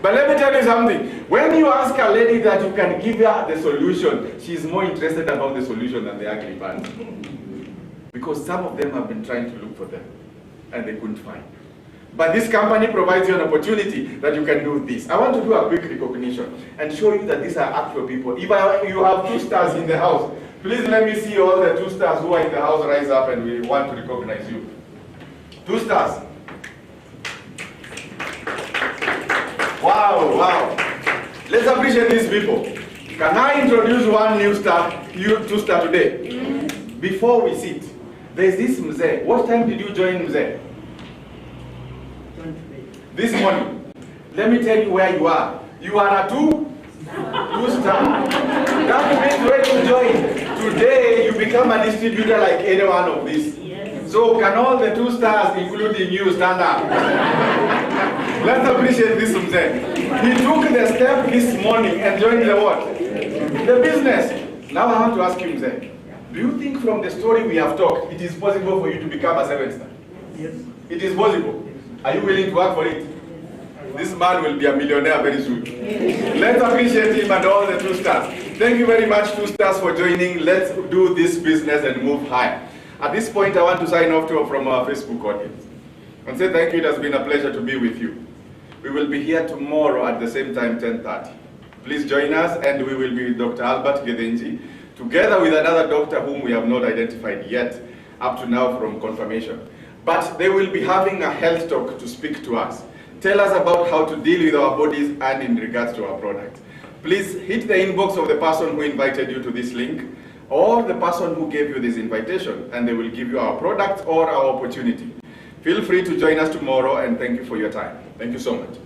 S1: But let me tell you something. When you ask a lady that you can give her the solution, she is more interested about the solution than the ugly part. Because some of them have been trying to look for them and they couldn't find. But this company provides you an opportunity that you can do this. I want to do a quick recognition and show you that these are actual people. If you have 2 stars in the house, please let me see all the 2 stars who are in the house rise up and we want to recognize you. 2 stars. Wow, wow. Let's appreciate these people. Can I introduce one new star, 2 star today? Before we sit, there's this Mzee. What time did you join Mzee? This morning. Let me tell you where you are. You are a 2 star. That means when you join, today you become a distributor like any one of these. So can all the 2 stars, including you, stand up? Let's appreciate this Mzee. He took the step this morning and joined the what? The business. Now I want to ask you, Mzee, do you think from the story we have talked, it is possible for you to become a 7 star?
S5: Yes.
S1: It is possible. Are you willing to work for it? This man will be a millionaire very soon. Let's appreciate him and all the 2 stars. Thank you very much, 2 stars, for joining. Let's do this business and move higher. At this point, I want to sign off from our Facebook audience and say thank you. It has been a pleasure to be with you. We will be here tomorrow at the same time, 10:30. Please join us, and we will be with Dr. Albert Gedenji, together with another doctor whom we have not identified yet, up to now from confirmation. But they will be having a health talk to speak to us. Tell us about how to deal with our bodies and in regards to our product. Please hit the inbox of the person who invited you to this link, or the person who gave you this invitation, and they will give you our product or our opportunity. Feel free to join us tomorrow, and thank you for your time. Thank you so much.